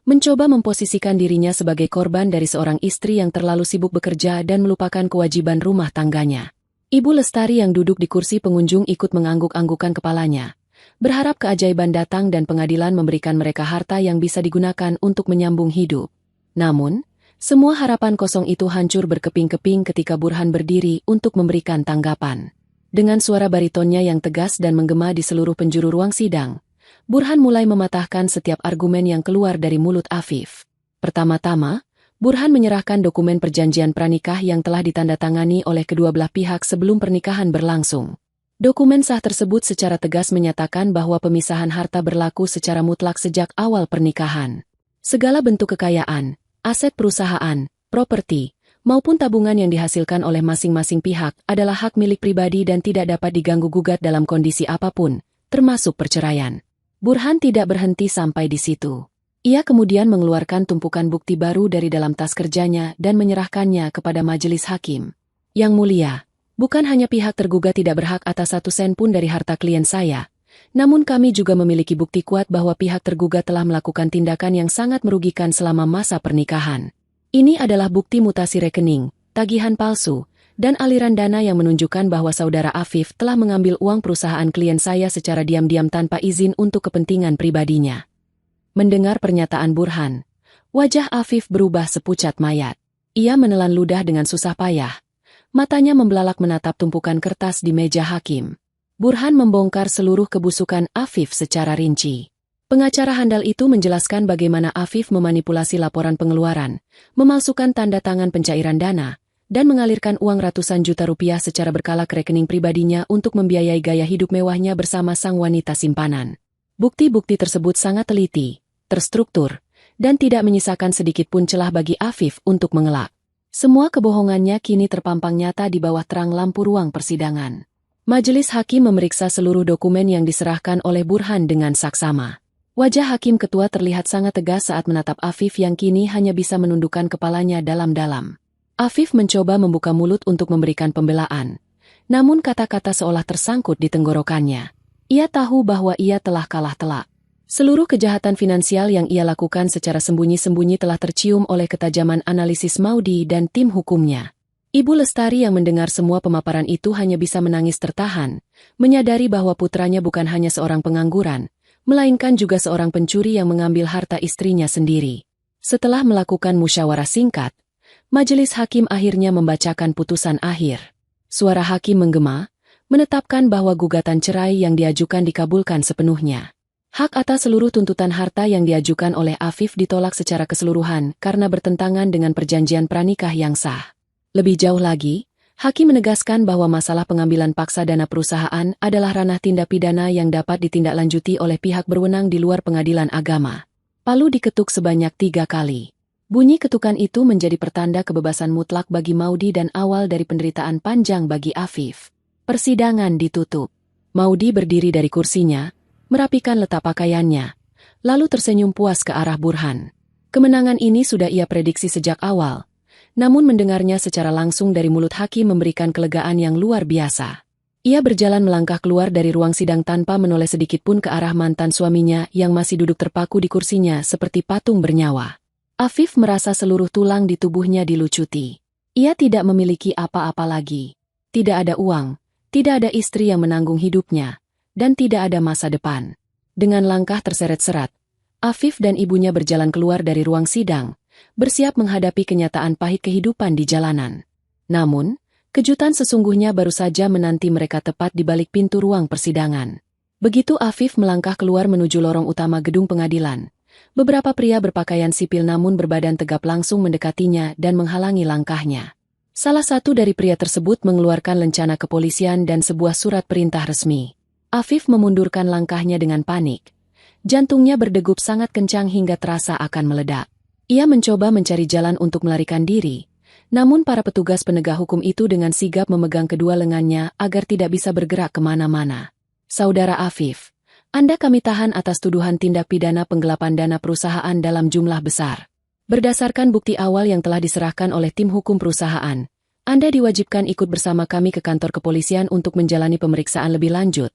mencoba memposisikan dirinya sebagai korban dari seorang istri yang terlalu sibuk bekerja dan melupakan kewajiban rumah tangganya. Ibu Lestari yang duduk di kursi pengunjung ikut mengangguk-anggukan kepalanya, berharap keajaiban datang dan pengadilan memberikan mereka harta yang bisa digunakan untuk menyambung hidup. Namun, semua harapan kosong itu hancur berkeping-keping ketika Burhan berdiri untuk memberikan tanggapan. Dengan suara baritonnya yang tegas dan menggema di seluruh penjuru ruang sidang, Burhan mulai mematahkan setiap argumen yang keluar dari mulut Afif. Pertama-tama, Burhan menyerahkan dokumen perjanjian pranikah yang telah ditandatangani oleh kedua belah pihak sebelum pernikahan berlangsung. Dokumen sah tersebut secara tegas menyatakan bahwa pemisahan harta berlaku secara mutlak sejak awal pernikahan. Segala bentuk kekayaan, aset perusahaan, properti, maupun tabungan yang dihasilkan oleh masing-masing pihak adalah hak milik pribadi dan tidak dapat diganggu-gugat dalam kondisi apapun, termasuk perceraian. Burhan tidak berhenti sampai di situ. Ia kemudian mengeluarkan tumpukan bukti baru dari dalam tas kerjanya dan menyerahkannya kepada majelis hakim. Yang mulia, bukan hanya pihak tergugat tidak berhak atas 1 sen pun dari harta klien saya, namun kami juga memiliki bukti kuat bahwa pihak tergugat telah melakukan tindakan yang sangat merugikan selama masa pernikahan. Ini adalah bukti mutasi rekening, tagihan palsu, dan aliran dana yang menunjukkan bahwa saudara Afif telah mengambil uang perusahaan klien saya secara diam-diam tanpa izin untuk kepentingan pribadinya. Mendengar pernyataan Burhan, wajah Afif berubah sepucat mayat. Ia menelan ludah dengan susah payah. Matanya membelalak menatap tumpukan kertas di meja hakim. Burhan membongkar seluruh kebusukan Afif secara rinci. Pengacara handal itu menjelaskan bagaimana Afif memanipulasi laporan pengeluaran, memalsukan tanda tangan pencairan dana, dan mengalirkan uang ratusan juta rupiah secara berkala ke rekening pribadinya untuk membiayai gaya hidup mewahnya bersama sang wanita simpanan. Bukti-bukti tersebut sangat teliti, terstruktur, dan tidak menyisakan sedikit pun celah bagi Afif untuk mengelak. Semua kebohongannya kini terpampang nyata di bawah terang lampu ruang persidangan. Majelis hakim memeriksa seluruh dokumen yang diserahkan oleh Burhan dengan saksama. Wajah hakim ketua terlihat sangat tegas saat menatap Afif yang kini hanya bisa menundukkan kepalanya dalam-dalam. Afif mencoba membuka mulut untuk memberikan pembelaan, namun kata-kata seolah tersangkut di tenggorokannya. Ia tahu bahwa ia telah kalah telak. Seluruh kejahatan finansial yang ia lakukan secara sembunyi-sembunyi telah tercium oleh ketajaman analisis Maudi dan tim hukumnya. Ibu Lestari yang mendengar semua pemaparan itu hanya bisa menangis tertahan, menyadari bahwa putranya bukan hanya seorang pengangguran, melainkan juga seorang pencuri yang mengambil harta istrinya sendiri. Setelah melakukan musyawarah singkat, majelis hakim akhirnya membacakan putusan akhir. Suara hakim menggema, menetapkan bahwa gugatan cerai yang diajukan dikabulkan sepenuhnya. Hak atas seluruh tuntutan harta yang diajukan oleh Afif ditolak secara keseluruhan karena bertentangan dengan perjanjian pranikah yang sah. Lebih jauh lagi, hakim menegaskan bahwa masalah pengambilan paksa dana perusahaan adalah ranah tindak pidana yang dapat ditindaklanjuti oleh pihak berwenang di luar pengadilan agama. Palu diketuk sebanyak 3 kali. Bunyi ketukan itu menjadi pertanda kebebasan mutlak bagi Maudi dan awal dari penderitaan panjang bagi Afif. Persidangan ditutup. Maudi berdiri dari kursinya, merapikan letak pakaiannya, lalu tersenyum puas ke arah Burhan. Kemenangan ini sudah ia prediksi sejak awal. Namun mendengarnya secara langsung dari mulut hakim memberikan kelegaan yang luar biasa. Ia berjalan melangkah keluar dari ruang sidang tanpa menoleh sedikit pun ke arah mantan suaminya yang masih duduk terpaku di kursinya seperti patung bernyawa. Afif merasa seluruh tulang di tubuhnya dilucuti. Ia tidak memiliki apa-apa lagi. Tidak ada uang, tidak ada istri yang menanggung hidupnya, dan tidak ada masa depan. Dengan langkah terseret-serat, Afif dan ibunya berjalan keluar dari ruang sidang, bersiap menghadapi kenyataan pahit kehidupan di jalanan. Namun, kejutan sesungguhnya baru saja menanti mereka tepat di balik pintu ruang persidangan. Begitu Afif melangkah keluar menuju lorong utama gedung pengadilan, beberapa pria berpakaian sipil namun berbadan tegap langsung mendekatinya dan menghalangi langkahnya. Salah satu dari pria tersebut mengeluarkan lencana kepolisian dan sebuah surat perintah resmi. Afif memundurkan langkahnya dengan panik. Jantungnya berdegup sangat kencang hingga terasa akan meledak. Ia mencoba mencari jalan untuk melarikan diri, namun para petugas penegak hukum itu dengan sigap memegang kedua lengannya agar tidak bisa bergerak kemana-mana. Saudara Afif, Anda kami tahan atas tuduhan tindak pidana penggelapan dana perusahaan dalam jumlah besar. Berdasarkan bukti awal yang telah diserahkan oleh tim hukum perusahaan, Anda diwajibkan ikut bersama kami ke kantor kepolisian untuk menjalani pemeriksaan lebih lanjut,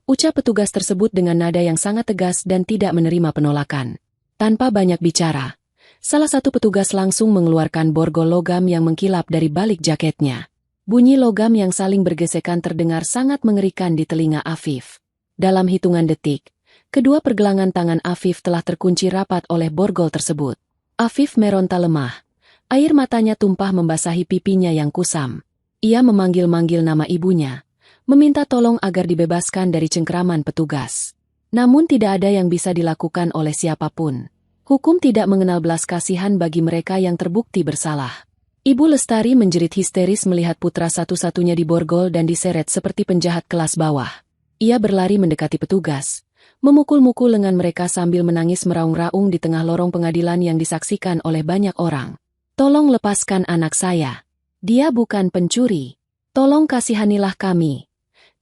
ucap petugas tersebut dengan nada yang sangat tegas dan tidak menerima penolakan. Tanpa banyak bicara, salah satu petugas langsung mengeluarkan borgol logam yang mengkilap dari balik jaketnya. Bunyi logam yang saling bergesekan terdengar sangat mengerikan di telinga Afif. Dalam hitungan detik, kedua pergelangan tangan Afif telah terkunci rapat oleh borgol tersebut. Afif meronta lemah. Air matanya tumpah membasahi pipinya yang kusam. Ia memanggil-manggil nama ibunya, meminta tolong agar dibebaskan dari cengkeraman petugas. Namun tidak ada yang bisa dilakukan oleh siapapun. Hukum tidak mengenal belas kasihan bagi mereka yang terbukti bersalah. Ibu Lestari menjerit histeris melihat putra satu-satunya diborgol dan diseret seperti penjahat kelas bawah. Ia berlari mendekati petugas, memukul-mukul lengan mereka sambil menangis meraung-raung di tengah lorong pengadilan yang disaksikan oleh banyak orang. "Tolong lepaskan anak saya. Dia bukan pencuri. Tolong kasihanilah kami,"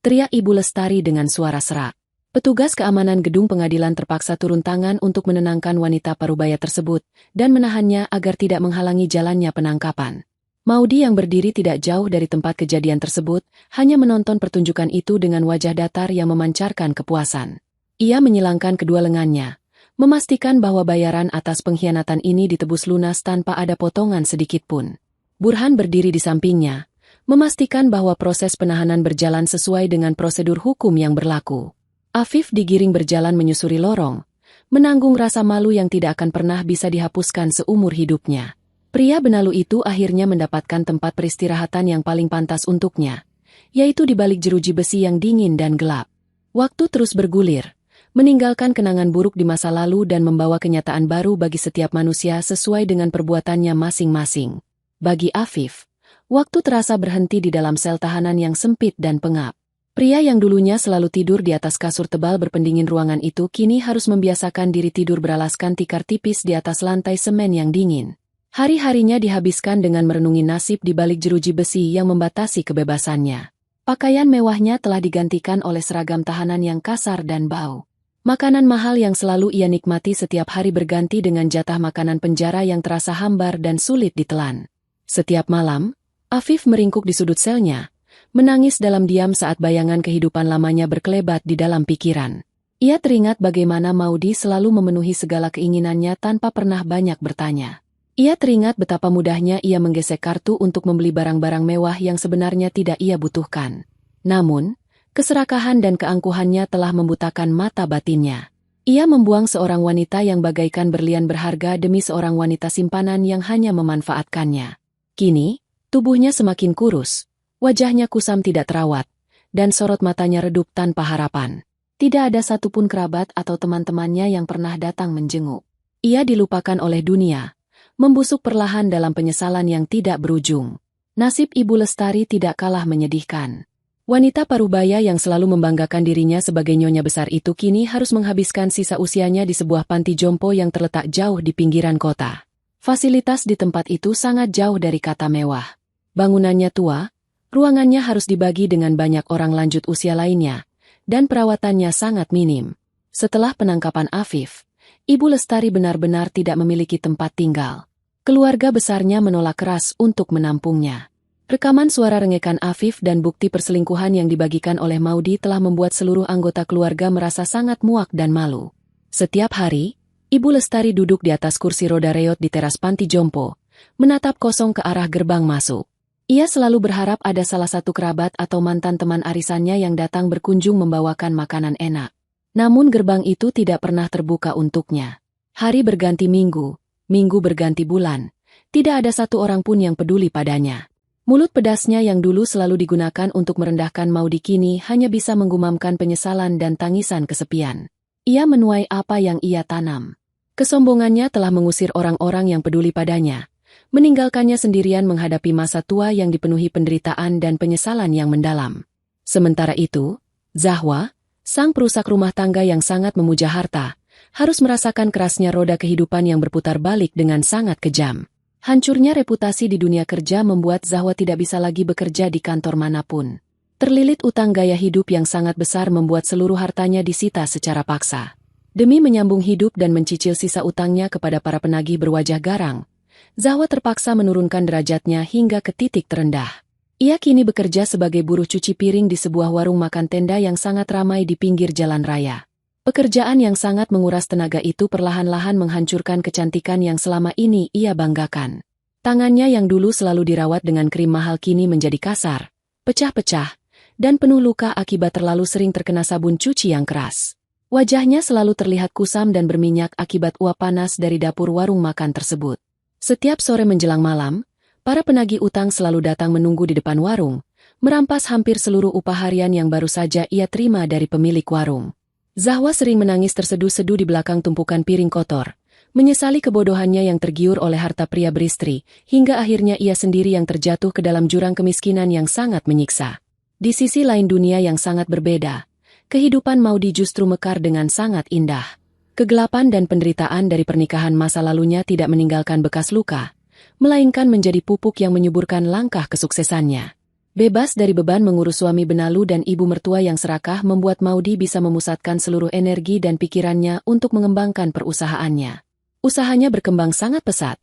teriak Ibu Lestari dengan suara serak. Petugas keamanan gedung pengadilan terpaksa turun tangan untuk menenangkan wanita parubaya tersebut dan menahannya agar tidak menghalangi jalannya penangkapan. Maudi yang berdiri tidak jauh dari tempat kejadian tersebut hanya menonton pertunjukan itu dengan wajah datar yang memancarkan kepuasan. Ia menyilangkan kedua lengannya, memastikan bahwa bayaran atas pengkhianatan ini ditebus lunas tanpa ada potongan sedikit pun. Burhan berdiri di sampingnya, memastikan bahwa proses penahanan berjalan sesuai dengan prosedur hukum yang berlaku. Afif digiring berjalan menyusuri lorong, menanggung rasa malu yang tidak akan pernah bisa dihapuskan seumur hidupnya. Pria benalu itu akhirnya mendapatkan tempat peristirahatan yang paling pantas untuknya, yaitu di balik jeruji besi yang dingin dan gelap. Waktu terus bergulir, meninggalkan kenangan buruk di masa lalu dan membawa kenyataan baru bagi setiap manusia sesuai dengan perbuatannya masing-masing. Bagi Afif, waktu terasa berhenti di dalam sel tahanan yang sempit dan pengap. Pria yang dulunya selalu tidur di atas kasur tebal berpendingin ruangan itu kini harus membiasakan diri tidur beralaskan tikar tipis di atas lantai semen yang dingin. Hari-harinya dihabiskan dengan merenungi nasib di balik jeruji besi yang membatasi kebebasannya. Pakaian mewahnya telah digantikan oleh seragam tahanan yang kasar dan bau. Makanan mahal yang selalu ia nikmati setiap hari berganti dengan jatah makanan penjara yang terasa hambar dan sulit ditelan. Setiap malam, Afif meringkuk di sudut selnya, menangis dalam diam saat bayangan kehidupan lamanya berkelebat di dalam pikiran. Ia teringat bagaimana Maudi selalu memenuhi segala keinginannya tanpa pernah banyak bertanya. Ia teringat betapa mudahnya ia menggesek kartu untuk membeli barang-barang mewah yang sebenarnya tidak ia butuhkan. Namun, keserakahan dan keangkuhannya telah membutakan mata batinnya. Ia membuang seorang wanita yang bagaikan berlian berharga demi seorang wanita simpanan yang hanya memanfaatkannya. Kini, tubuhnya semakin kurus. Wajahnya kusam tidak terawat, dan sorot matanya redup tanpa harapan. Tidak ada satupun kerabat atau teman-temannya yang pernah datang menjenguk. Ia dilupakan oleh dunia, membusuk perlahan dalam penyesalan yang tidak berujung. Nasib Ibu Lestari tidak kalah menyedihkan. Wanita parubaya yang selalu membanggakan dirinya sebagai nyonya besar itu kini harus menghabiskan sisa usianya di sebuah panti jompo yang terletak jauh di pinggiran kota. Fasilitas di tempat itu sangat jauh dari kata mewah. Bangunannya tua, ruangannya harus dibagi dengan banyak orang lanjut usia lainnya, dan perawatannya sangat minim. Setelah penangkapan Afif, Ibu Lestari benar-benar tidak memiliki tempat tinggal. Keluarga besarnya menolak keras untuk menampungnya. Rekaman suara rengekan Afif dan bukti perselingkuhan yang dibagikan oleh Maudi telah membuat seluruh anggota keluarga merasa sangat muak dan malu. Setiap hari, Ibu Lestari duduk di atas kursi roda reot di teras panti jompo, menatap kosong ke arah gerbang masuk. Ia selalu berharap ada salah satu kerabat atau mantan teman arisannya yang datang berkunjung membawakan makanan enak. Namun gerbang itu tidak pernah terbuka untuknya. Hari berganti minggu, minggu berganti bulan. Tidak ada satu orang pun yang peduli padanya. Mulut pedasnya yang dulu selalu digunakan untuk merendahkan Maudi kini hanya bisa menggumamkan penyesalan dan tangisan kesepian. Ia menuai apa yang ia tanam. Kesombongannya telah mengusir orang-orang yang peduli padanya, meninggalkannya sendirian menghadapi masa tua yang dipenuhi penderitaan dan penyesalan yang mendalam. Sementara itu, Zahwa, sang perusak rumah tangga yang sangat memuja harta, harus merasakan kerasnya roda kehidupan yang berputar balik dengan sangat kejam. Hancurnya reputasi di dunia kerja membuat Zahwa tidak bisa lagi bekerja di kantor manapun. Terlilit utang gaya hidup yang sangat besar membuat seluruh hartanya disita secara paksa. Demi menyambung hidup dan mencicil sisa utangnya kepada para penagih berwajah garang, Zahwa terpaksa menurunkan derajatnya hingga ke titik terendah. Ia kini bekerja sebagai buruh cuci piring di sebuah warung makan tenda yang sangat ramai di pinggir jalan raya. Pekerjaan yang sangat menguras tenaga itu perlahan-lahan menghancurkan kecantikan yang selama ini ia banggakan. Tangannya yang dulu selalu dirawat dengan krim mahal kini menjadi kasar, pecah-pecah, dan penuh luka akibat terlalu sering terkena sabun cuci yang keras. Wajahnya selalu terlihat kusam dan berminyak akibat uap panas dari dapur warung makan tersebut. Setiap sore menjelang malam, para penagih utang selalu datang menunggu di depan warung, merampas hampir seluruh upah harian yang baru saja ia terima dari pemilik warung. Zahwa sering menangis terseduh-seduh di belakang tumpukan piring kotor, menyesali kebodohannya yang tergiur oleh harta pria beristri, hingga akhirnya ia sendiri yang terjatuh ke dalam jurang kemiskinan yang sangat menyiksa. Di sisi lain dunia yang sangat berbeda, kehidupan Maudy justru mekar dengan sangat indah. Kegelapan dan penderitaan dari pernikahan masa lalunya tidak meninggalkan bekas luka, melainkan menjadi pupuk yang menyuburkan langkah kesuksesannya. Bebas dari beban mengurus suami benalu dan ibu mertua yang serakah membuat Maudy bisa memusatkan seluruh energi dan pikirannya untuk mengembangkan perusahaannya. Usahanya berkembang sangat pesat,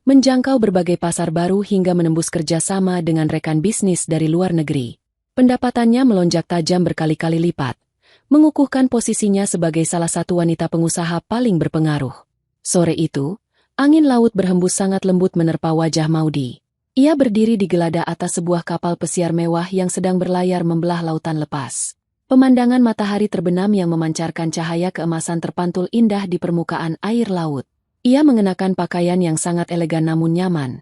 menjangkau berbagai pasar baru hingga menembus kerjasama dengan rekan bisnis dari luar negeri. Pendapatannya melonjak tajam berkali-kali lipat, mengukuhkan posisinya sebagai salah satu wanita pengusaha paling berpengaruh. Sore itu, angin laut berhembus sangat lembut menerpa wajah Maudy. Ia berdiri di gelada atas sebuah kapal pesiar mewah yang sedang berlayar membelah lautan lepas. Pemandangan matahari terbenam yang memancarkan cahaya keemasan terpantul indah di permukaan air laut. Ia mengenakan pakaian yang sangat elegan namun nyaman.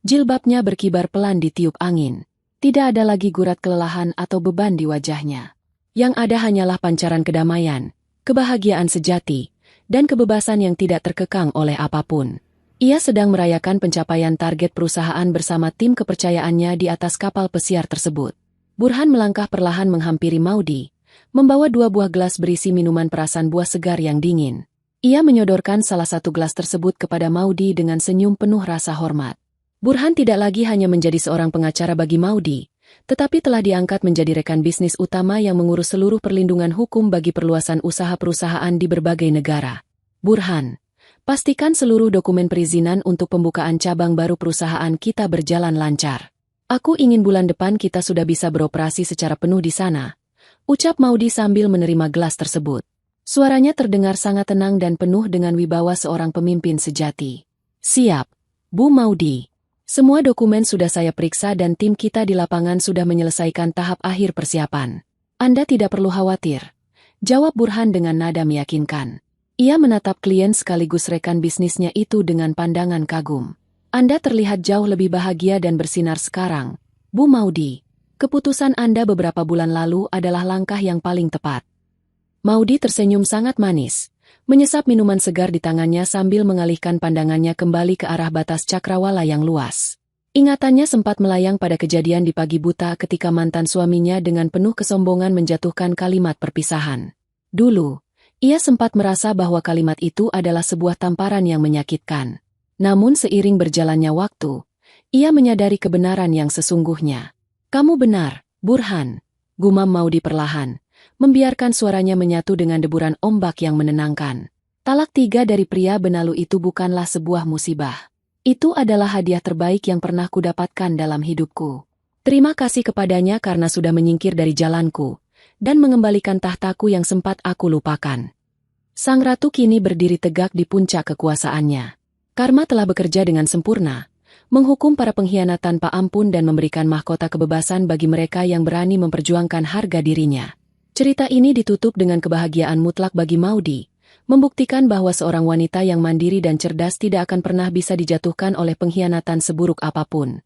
Jilbabnya berkibar pelan ditiup angin. Tidak ada lagi gurat kelelahan atau beban di wajahnya. Yang ada hanyalah pancaran kedamaian, kebahagiaan sejati, dan kebebasan yang tidak terkekang oleh apapun. Ia sedang merayakan pencapaian target perusahaan bersama tim kepercayaannya di atas kapal pesiar tersebut. Burhan melangkah perlahan menghampiri Maudy, membawa 2 buah gelas berisi minuman perasan buah segar yang dingin. Ia menyodorkan salah satu gelas tersebut kepada Maudy dengan senyum penuh rasa hormat. Burhan tidak lagi hanya menjadi seorang pengacara bagi Maudy, tetapi telah diangkat menjadi rekan bisnis utama yang mengurus seluruh perlindungan hukum bagi perluasan usaha perusahaan di berbagai negara. Burhan, pastikan seluruh dokumen perizinan untuk pembukaan cabang baru perusahaan kita berjalan lancar. Aku ingin bulan depan kita sudah bisa beroperasi secara penuh di sana, ucap Maudy sambil menerima gelas tersebut. Suaranya terdengar sangat tenang dan penuh dengan wibawa seorang pemimpin sejati. Siap, Bu Maudy. Semua dokumen sudah saya periksa dan tim kita di lapangan sudah menyelesaikan tahap akhir persiapan. Anda tidak perlu khawatir, jawab Burhan dengan nada meyakinkan. Ia menatap klien sekaligus rekan bisnisnya itu dengan pandangan kagum. Anda terlihat jauh lebih bahagia dan bersinar sekarang, Bu Maudy. Keputusan Anda beberapa bulan lalu adalah langkah yang paling tepat. Maudy tersenyum sangat manis, menyesap minuman segar di tangannya sambil mengalihkan pandangannya kembali ke arah batas cakrawala yang luas. Ingatannya sempat melayang pada kejadian di pagi buta ketika mantan suaminya dengan penuh kesombongan menjatuhkan kalimat perpisahan. Dulu, ia sempat merasa bahwa kalimat itu adalah sebuah tamparan yang menyakitkan. Namun seiring berjalannya waktu, ia menyadari kebenaran yang sesungguhnya. Kamu benar, Burhan, gumam Maudy perlahan, membiarkan suaranya menyatu dengan deburan ombak yang menenangkan. Talak 3 dari pria benalu itu bukanlah sebuah musibah. Itu adalah hadiah terbaik yang pernah kudapatkan dalam hidupku. Terima kasih kepadanya karena sudah menyingkir dari jalanku, dan mengembalikan tahtaku yang sempat aku lupakan. Sang ratu kini berdiri tegak di puncak kekuasaannya. Karma telah bekerja dengan sempurna, menghukum para pengkhianat tanpa ampun dan memberikan mahkota kebebasan bagi mereka yang berani memperjuangkan harga dirinya. Cerita ini ditutup dengan kebahagiaan mutlak bagi Maudy, membuktikan bahwa seorang wanita yang mandiri dan cerdas tidak akan pernah bisa dijatuhkan oleh pengkhianatan seburuk apapun.